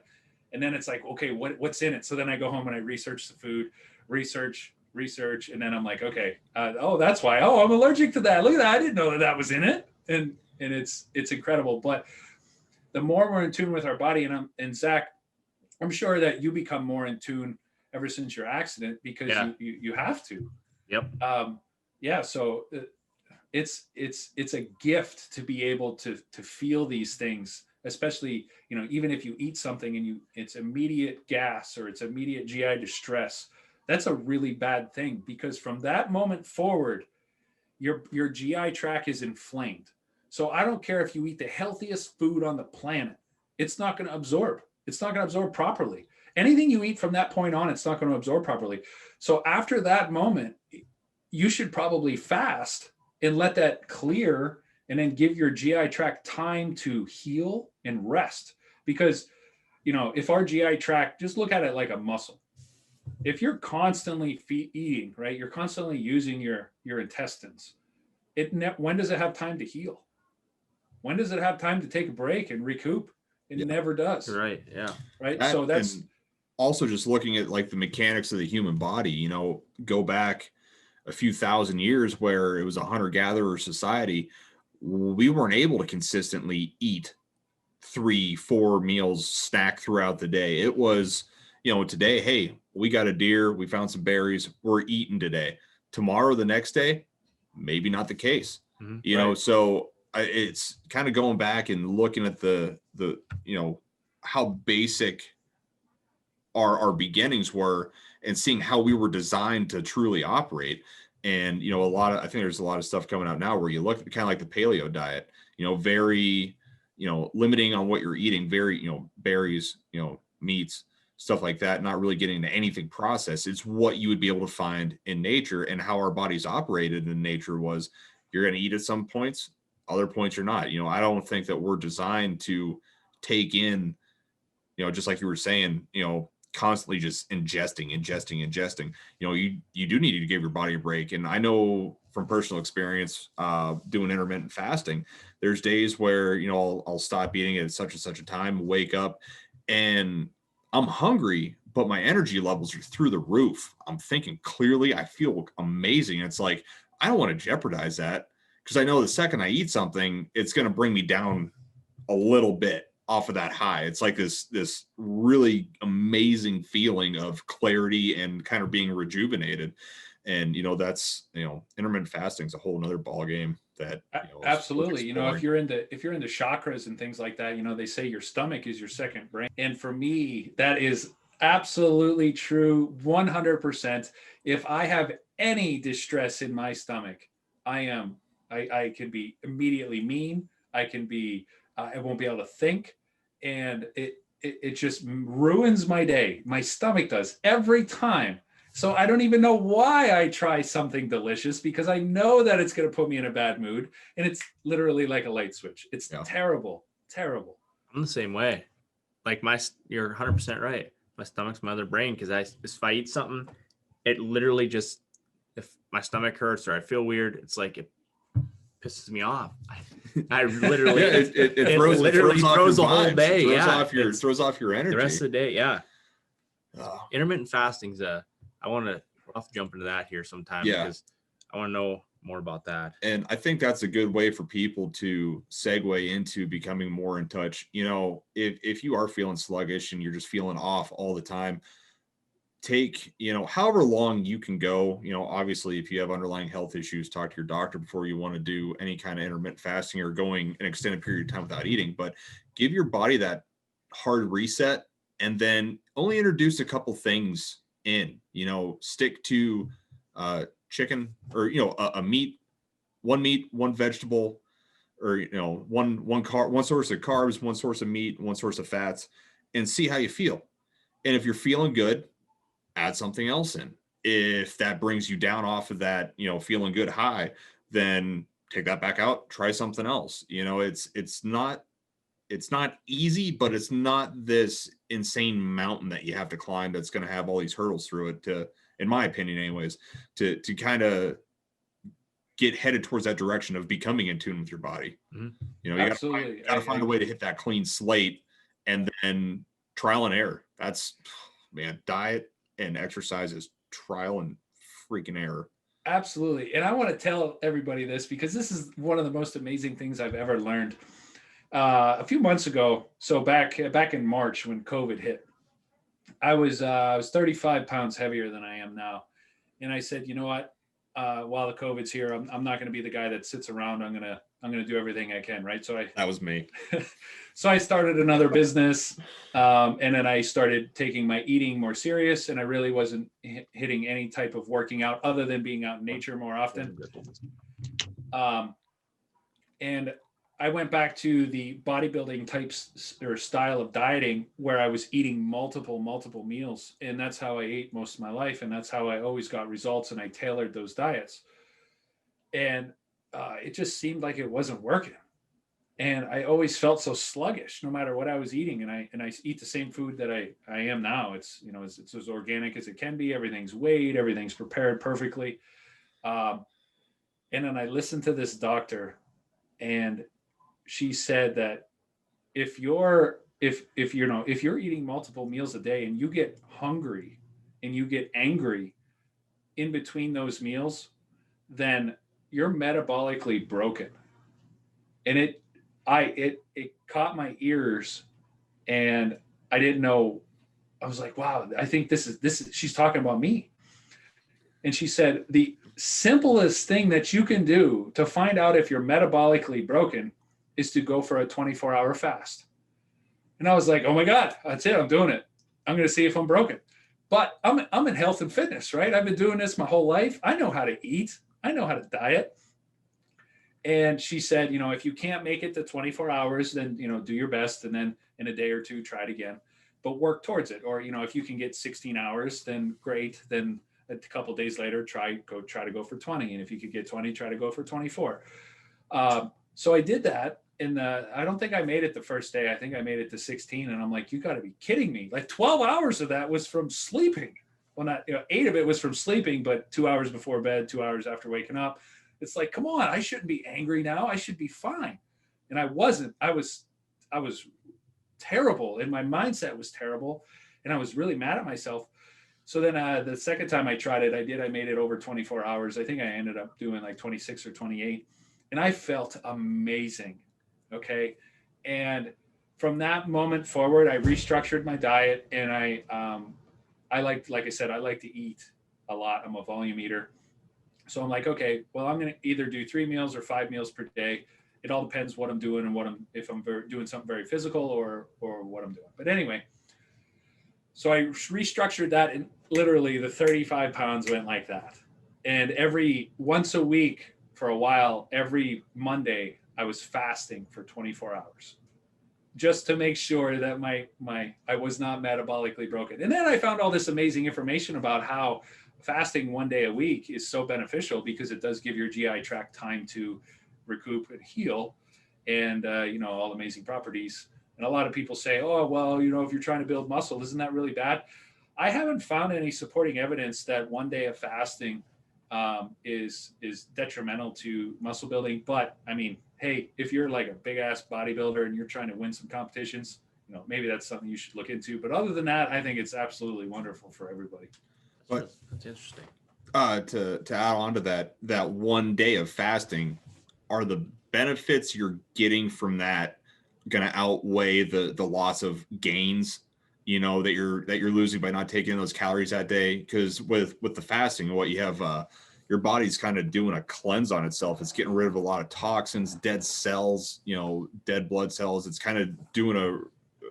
And then it's like, okay, what's in it? So then I go home and I research the food, research, and then I'm like, okay, oh, that's why. Oh, I'm allergic to that. Look at that. I didn't know that that was in it. And it's incredible. But the more we're in tune with our body, and Zach, I'm sure that you become more in tune ever since your accident, because you have to. Yep. Yeah. So it's a gift to be able to feel these things, especially, even if you eat something and it's immediate gas or it's immediate GI distress. That's a really bad thing, because from that moment forward, your GI tract is inflamed. So I don't care if you eat the healthiest food on the planet, it's not going to absorb. It's not going to absorb properly. Anything you eat from that point on, it's not going to absorb properly. So after that moment, you should probably fast and let that clear, and then give your GI tract time to heal and rest. Because, if our GI tract, just look at it like a muscle. If you're constantly eating, right, you're constantly using your intestines, when does it have time to heal? When does it have time to take a break and recoup? It never does. Right. Yeah. Right. So that's also just looking at like the mechanics of the human body, go back a few thousand years where it was a hunter-gatherer society. We weren't able to consistently eat 3-4 meals stacked throughout the day. It was, today, hey, we got a deer, we found some berries, we're eating today. Tomorrow, the next day, maybe not the case. Mm-hmm. So it's kind of going back and looking at the how basic our beginnings were, and seeing how we were designed to truly operate. And, I think there's a lot of stuff coming out now where you look kind of like the paleo diet, very, limiting on what you're eating, very, berries, meats, stuff like that, not really getting into anything processed. It's what you would be able to find in nature, and how our bodies operated in nature was, you're going to eat at some points, other points you're not. I don't think that we're designed to take in, just like you were saying, constantly just ingesting. You do need to give your body a break. And I know from personal experience, doing intermittent fasting, there's days where, I'll stop eating at such and such a time, wake up, and I'm hungry, but my energy levels are through the roof. I'm thinking clearly. I feel amazing. It's like, I don't want to jeopardize that, because I know the second I eat something, it's going to bring me down a little bit off of that high. It's like this really amazing feeling of clarity and kind of being rejuvenated. And that's intermittent fasting is a whole nother ball game. That absolutely. If you're into chakras and things like that, they say your stomach is your second brain. And for me, that is absolutely true, 100%. If I have any distress in my stomach, I can be immediately mean. I won't be able to think, and it just ruins my day. My stomach does every time. So I don't even know why I try something delicious, because I know that it's going to put me in a bad mood, and it's literally like a light switch. It's terrible. I'm the same way. Like you're 100% right. My stomach's my other brain, because if I eat something, it literally just, if my stomach hurts or I feel weird, it's like it pisses me off. I literally, it throws the whole day. Throws off your energy. The rest of the day. Yeah. Intermittent fasting's we'll have to jump into that here sometime, because I want to know more about that. And I think that's a good way for people to segue into becoming more in touch. If you are feeling sluggish and you're just feeling off all the time, take, however long you can go. Obviously, if you have underlying health issues, talk to your doctor before you want to do any kind of intermittent fasting or going an extended period of time without eating. But give your body that hard reset, and then only introduce a couple things in. Stick to chicken, or a meat, one vegetable, or, one source of carbs, one source of meat, one source of fats, and see how you feel. And if you're feeling good, add something else in. If that brings you down off of that, feeling good high, then take that back out, try something else. It's not easy, but it's not this insane mountain that you have to climb that's going to have all these hurdles through it to, in my opinion anyways, to kind of get headed towards that direction of becoming in tune with your body. Mm-hmm. You Absolutely. gotta find a way to hit that clean slate, and then trial and error. That's, man, diet and exercise is trial and freaking error. Absolutely. And I want to tell everybody this because this is one of the most amazing things I've ever learned. A few months ago, so back in March when COVID hit, I was 35 pounds heavier than I am now. And I said, you know what? While the COVID's here, I'm not going to be the guy that sits around. I'm going to do everything I can. Right. So that was me. So I started another business. And then I started taking my eating more serious, and I really wasn't hitting any type of working out other than being out in nature more often. And I went back to the bodybuilding types or style of dieting where I was eating multiple meals. And that's how I ate most of my life. And that's how I always got results. And I tailored those diets. And it just seemed like it wasn't working. And I always felt so sluggish no matter what I was eating. And I eat the same food that I am now. It's as organic as it can be. Everything's weighed, everything's prepared perfectly. And then I listened to this doctor, and she said that if you're eating multiple meals a day and you get hungry and you get angry in between those meals, then you're metabolically broken. And it caught my ears, and I didn't know. I was like, wow, I think this is she's talking about me. And she said the simplest thing that you can do to find out if you're metabolically broken is to go for a 24-hour fast. And I was like, oh my God, that's it. I'm doing it. I'm going to see if I'm broken. But I'm in health and fitness, right? I've been doing this my whole life. I know how to eat. I know how to diet. And she said, if you can't make it to 24 hours, then, do your best. And then in a day or two, try it again, but work towards it. Or, if you can get 16 hours, then great. Then a couple of days later, try to go for 20. And if you could get 20, try to go for 24. So I did that. And I don't think I made it the first day. I think I made it to 16. And I'm like, you got to be kidding me. Like 12 hours of that was from sleeping. Well, not, 8 of it was from sleeping, but 2 hours before bed, 2 hours after waking up. It's like, come on, I shouldn't be angry now. I should be fine. And I wasn't. I was terrible. And my mindset was terrible. And I was really mad at myself. So then the second time I tried it, I made it over 24 hours. I think I ended up doing like 26 or 28. And I felt amazing. Okay. And from that moment forward, I restructured my diet, and I like I said, I like to eat a lot. I'm a volume eater. So I'm like, okay, well, I'm going to either do 3 meals or 5 meals per day. It all depends what I'm doing and if I'm doing something very physical or what I'm doing. But anyway, so I restructured that, and literally the 35 pounds went like that. And once a week for a while, every Monday, I was fasting for 24 hours just to make sure that I was not metabolically broken. And then I found all this amazing information about how fasting 1 day a week is so beneficial because it does give your GI tract time to recoup and heal, and all amazing properties. And a lot of people say, oh, well, if you're trying to build muscle, isn't that really bad? I haven't found any supporting evidence that 1 day of fasting is detrimental to muscle building. But I mean, hey, if you're like a big ass bodybuilder and you're trying to win some competitions, maybe that's something you should look into. But other than that, I think it's absolutely wonderful for everybody. But that's interesting. To add on to that 1 day of fasting, are the benefits you're getting from that going to outweigh the loss of gains, that you're losing by not taking those calories that day? Because with the fasting, what you have, your body's kind of doing a cleanse on itself. It's getting rid of a lot of toxins, dead cells, dead blood cells. It's kind of doing a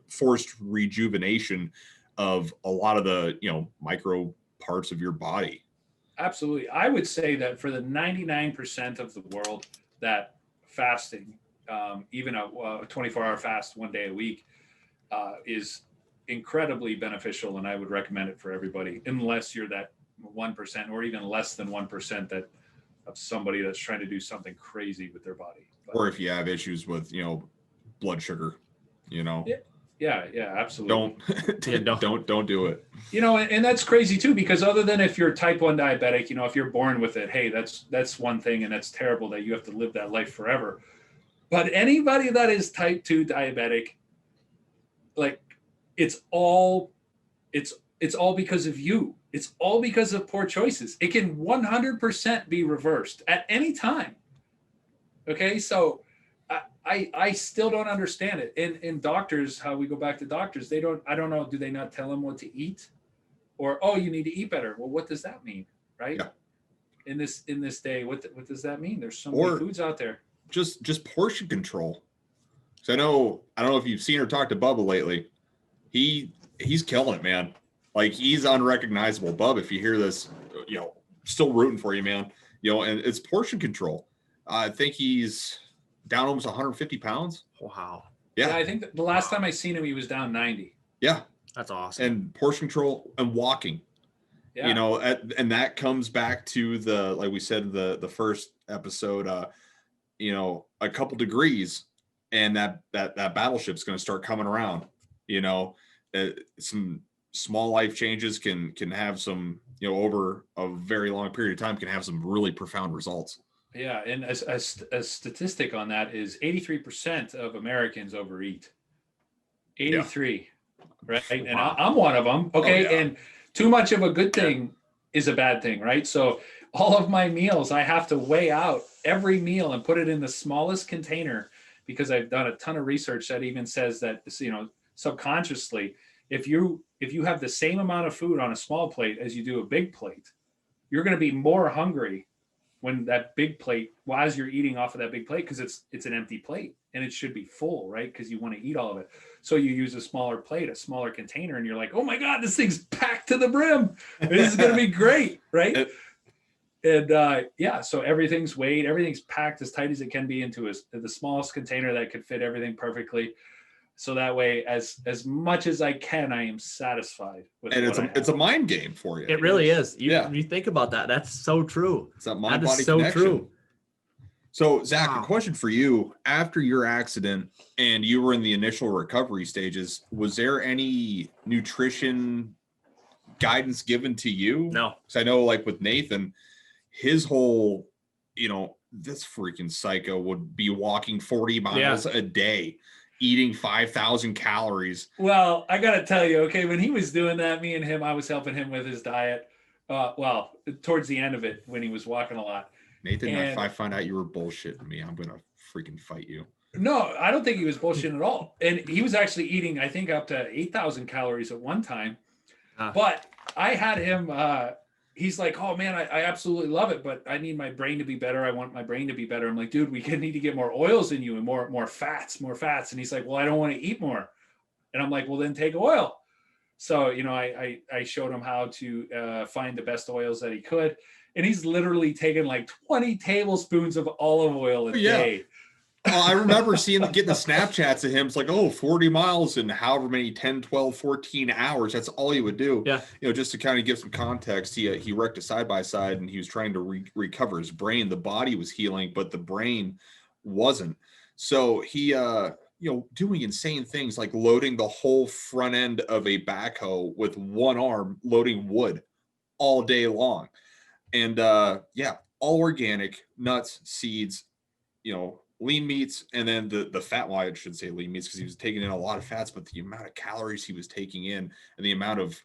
forced rejuvenation of a lot of the, micro parts of your body. Absolutely. I would say that for the 99% of the world that fasting even a 24-hour fast 1 day a week is incredibly beneficial, and I would recommend it for everybody, unless you're that 1% or even less than 1% that of somebody that's trying to do something crazy with their body. But, or if you have issues with, blood sugar, yeah, absolutely. Don't do it. And that's crazy too, because other than if you're type 1 diabetic, if you're born with it, hey, that's one thing, and that's terrible that you have to live that life forever. But anybody that is type 2 diabetic, like it's all because of you. It's all because of poor choices. It can 100% be reversed at any time. Okay, so I still don't understand it. In doctors, how we go back to doctors, I don't know, do they not tell them what to eat? Or, oh, you need to eat better. Well, what does that mean, right? Yeah. In this day, what does that mean? There's so many foods out there. Just portion control. So I don't know if you've seen or talked to Bubba lately. He's killing it, man. Like, he's unrecognizable. Bub, if you hear this, still rooting for you, man. And it's portion control. I think he's down almost 150 pounds. Wow. Yeah, I think the last time I seen him, he was down 90. Yeah. That's awesome. And portion control and walking. Yeah. And that comes back to like we said in the first episode, a couple degrees, and that battleship's going to start coming around. Some small life changes can have some, over a very long period of time, can have some really profound results. Yeah, and a statistic on that is 83% of Americans overeat. 83, right? And Wow. I'm one of them. Okay, Oh, yeah. And too much of a good thing is a bad thing, right? So all of my meals, I have to weigh out every meal and put it in the smallest container, because I've done a ton of research that even says that, subconsciously, if you have the same amount of food on a small plate as you do a big plate, you're going to be more hungry when that big plate, as you're eating off of that big plate, because it's an empty plate and it should be full, right? Because you want to eat all of it. So you use a smaller plate, a smaller container, and you're like, oh my God, this thing's packed to the brim. This is going to be great, right? And so everything's weighed, everything's packed as tight as it can be into the smallest container that could fit everything perfectly. So that way, as much as I can, I am satisfied with it. And it's a mind game for you. It really is. You think about that. That's so true. It's that mind-body so connection. True. So, Zach, a question for you. After your accident and you were in the initial recovery stages, was there any nutrition guidance given to you? No. Because I know, like with Nathan, his whole, this freaking psycho would be walking 40 miles a day, eating 5,000 calories. Well, I got to tell you, okay, when he was doing that, me and him, I was helping him with his diet. Towards the end of it, when he was walking a lot. Nathan, if I find out you were bullshitting me, I'm going to freaking fight you. No, I don't think he was bullshitting at all. And he was actually eating, I think, up to 8,000 calories at one time. But I had him, he's like, oh man, I absolutely love it, but I need my brain to be better. I want my brain to be better. I'm like, dude, we need to get more oils in you and more fats. And he's like, well, I don't want to eat more. And I'm like, well, then take oil. So, I showed him how to find the best oils that he could. And he's literally taken like 20 tablespoons of olive oil a day. I remember getting the Snapchats of him. It's like, 40 miles in however many, 10, 12, 14 hours. That's all he would do. Yeah. Just to kind of give some context, he wrecked a side-by-side and he was trying to recover his brain. The body was healing, but the brain wasn't. So he, doing insane things like loading the whole front end of a backhoe with one arm, loading wood all day long. And all organic, nuts, seeds, lean meats, and then the fat. Well, I should say lean meats because he was taking in a lot of fats, but the amount of calories he was taking in and the amount of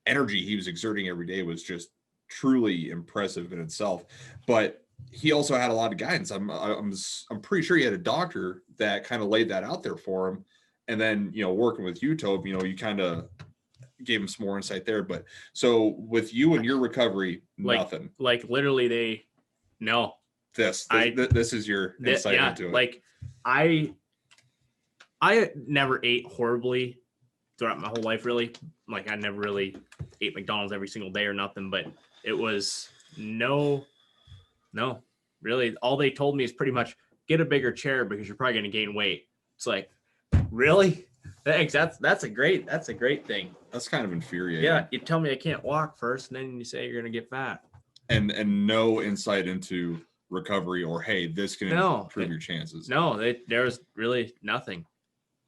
energy he was exerting every day was just truly impressive in itself. But he also had a lot of guidance. I'm pretty sure he had a doctor that kind of laid that out there for him. And then, working with you, Toby, you kind of gave him some more insight there. But so with you and your recovery, nothing. Like literally This is your insight into it. Like I never ate horribly throughout my whole life, really. Like I never really ate McDonald's every single day or nothing, but it was no, really. All they told me is pretty much get a bigger chair because you're probably going to gain weight. It's like, really? Thanks. That's a great thing. That's kind of infuriating. Yeah. You tell me I can't walk first, and then you say you're going to get fat. And no insight into recovery or, hey, this can improve your chances. No, there was really nothing.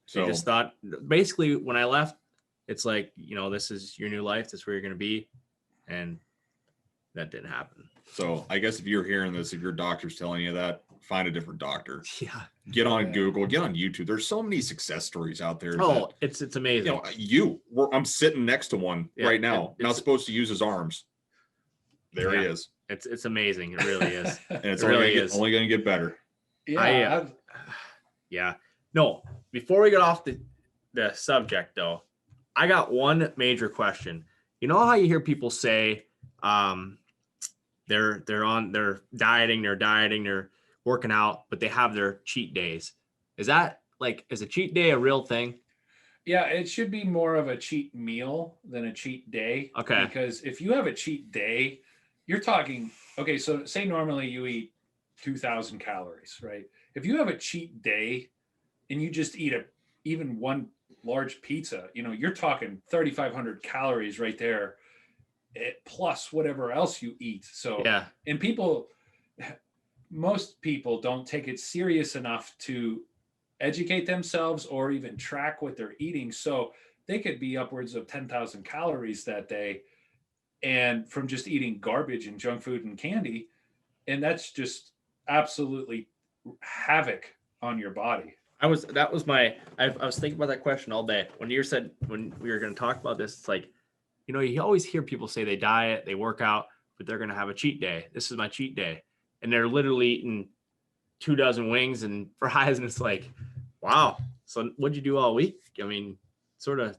So they just thought, basically, when I left, it's like, this is your new life. That's where you're going to be. And that didn't happen. So I guess if you're hearing this, if your doctor's telling you that, find a different doctor. Yeah. Get on Google, get on YouTube. There's so many success stories out there. Oh, it's amazing. I'm sitting next to one right now. Not supposed to use his arms. There he is. It's amazing. It really is. And it's only going to get better. Yeah. Yeah. No, before we get off the subject though, I got one major question. You know how you hear people say they're dieting, they're working out, but they have their cheat days. Is a cheat day a real thing? Yeah, it should be more of a cheat meal than a cheat day. Okay. Because if you have a cheat day, you're talking, okay, so say normally you eat 2,000 calories, right? If you have a cheat day and you just eat even one large pizza, you're talking 3,500 calories right there, plus whatever else you eat. So, yeah. And most people don't take it serious enough to educate themselves or even track what they're eating. So they could be upwards of 10,000 calories that day, and from just eating garbage and junk food and candy. And that's just absolutely havoc on your body. I was thinking about that question all day. When we were going to talk about this, it's like, you always hear people say they diet, they work out, but they're going to have a cheat day. This is my cheat day. And they're literally eating 2 dozen wings and fries. And it's like, wow. So what'd you do all week? I mean, sort of.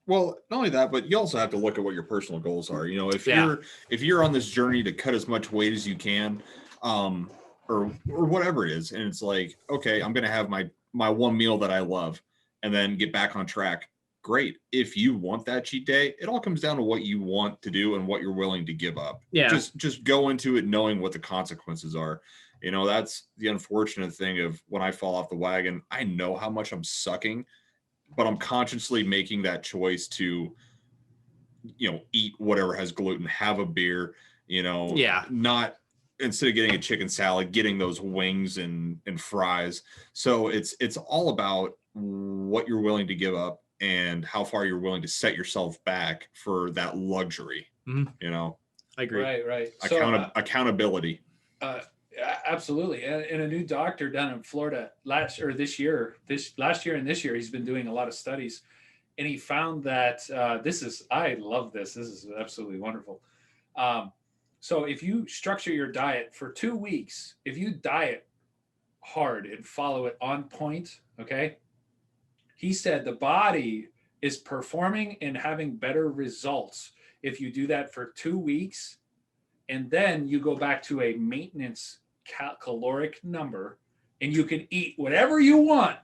Well, not only that, but you also have to look at what your personal goals are. If you're on this journey to cut as much weight as you can, or whatever it is, and it's like, okay, I'm going to have my one meal that I love and then get back on track. Great. If you want that cheat day, it all comes down to what you want to do and what you're willing to give up. Yeah. Just go into it knowing what the consequences are. That's the unfortunate thing of when I fall off the wagon. I know how much I'm sucking, but I'm consciously making that choice to, eat whatever has gluten, have a beer, not, instead of getting a chicken salad, getting those wings and fries. So it's all about what you're willing to give up and how far you're willing to set yourself back for that luxury. Mm-hmm. I agree. Right. Accountability. Absolutely. And a new doctor down in Florida last year and this year, he's been doing a lot of studies, and he found that I love this. This is absolutely wonderful. So if you structure your diet for 2 weeks, if you diet hard and follow it on point, okay, he said the body is performing and having better results if you do that for 2 weeks, and then you go back to a maintenance caloric number, and you can eat whatever you want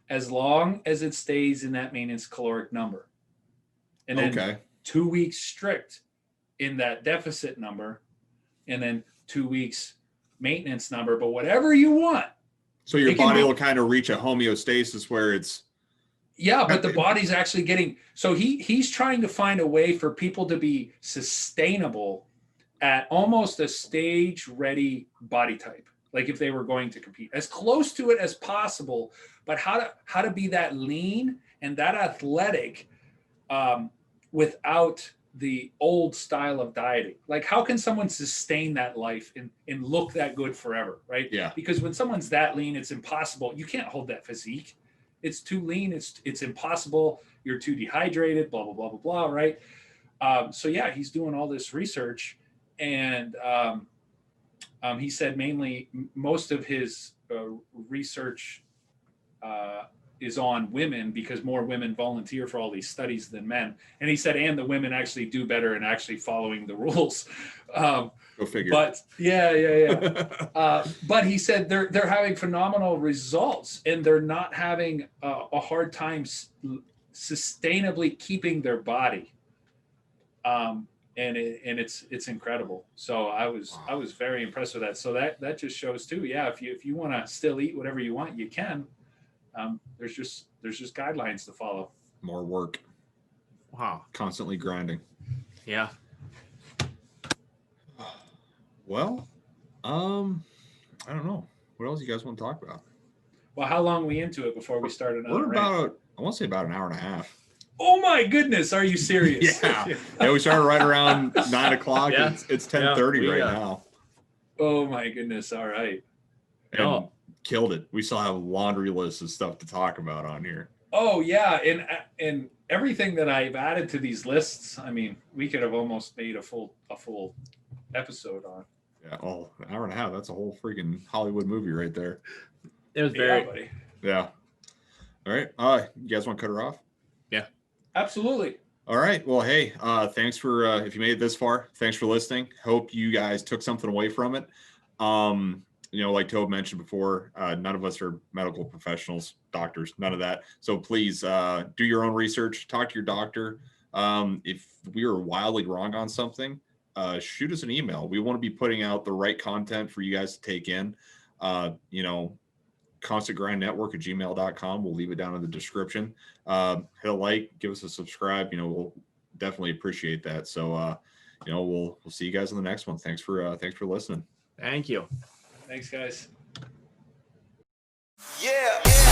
as long as it stays in that maintenance caloric number. And then 2 weeks strict in that deficit number, and then 2 weeks maintenance number, but whatever you want. So your body will kind of reach a homeostasis where it's. Yeah, but the body's actually getting, so he's trying to find a way for people to be sustainable at almost a stage ready body type. Like if they were going to compete, as close to it as possible, but how to be that lean and that athletic without the old style of dieting. Like how can someone sustain that life and look that good forever, right? Yeah. Because when someone's that lean, it's impossible. You can't hold that physique. It's too lean. It's impossible. You're too dehydrated, blah, blah, blah, blah, blah, right? So yeah, he's doing all this research, and he said mainly most of his research is on women because more women volunteer for all these studies than men. And he said, and the women actually do better in actually following the rules. Go figure. But yeah. But he said they're having phenomenal results, and they're not having a hard time sustainably keeping their body. and it's incredible. So I was very impressed with that. So that just shows too. Yeah, if you want to still eat whatever you want, you can. There's just guidelines to follow. More work. Wow. Constantly grinding. Yeah. Well, I don't know. What else you guys want to talk about? Well, how long are we into it before we start another? We're about, I want to say about an hour and a half. Oh my goodness, are you serious? Yeah. We started right around 9 o'clock. Yeah. It's 10:30 right now. Oh my goodness. All right. And killed it. We still have a laundry list of stuff to talk about on here. Oh yeah, and everything that I've added to these lists, I mean, we could have almost made a full episode on. Yeah, an hour and a half. That's a whole freaking Hollywood movie right there. It was very. Yeah. All right. You guys want to cut her off? Yeah. Absolutely. All right. Well, hey, thanks for if you made it this far, thanks for listening. Hope you guys took something away from it. Like Toby mentioned before, none of us are medical professionals, doctors, none of that. So please do your own research, talk to your doctor. If we are wildly wrong on something, shoot us an email. We want to be putting out the right content for you guys to take in. constantgrindnetwork@gmail.com. We'll leave it down in the description. Hit a like, give us a subscribe. We'll definitely appreciate that. So, we'll see you guys in the next one. Thanks for listening. Thank you. Thanks, guys. Yeah.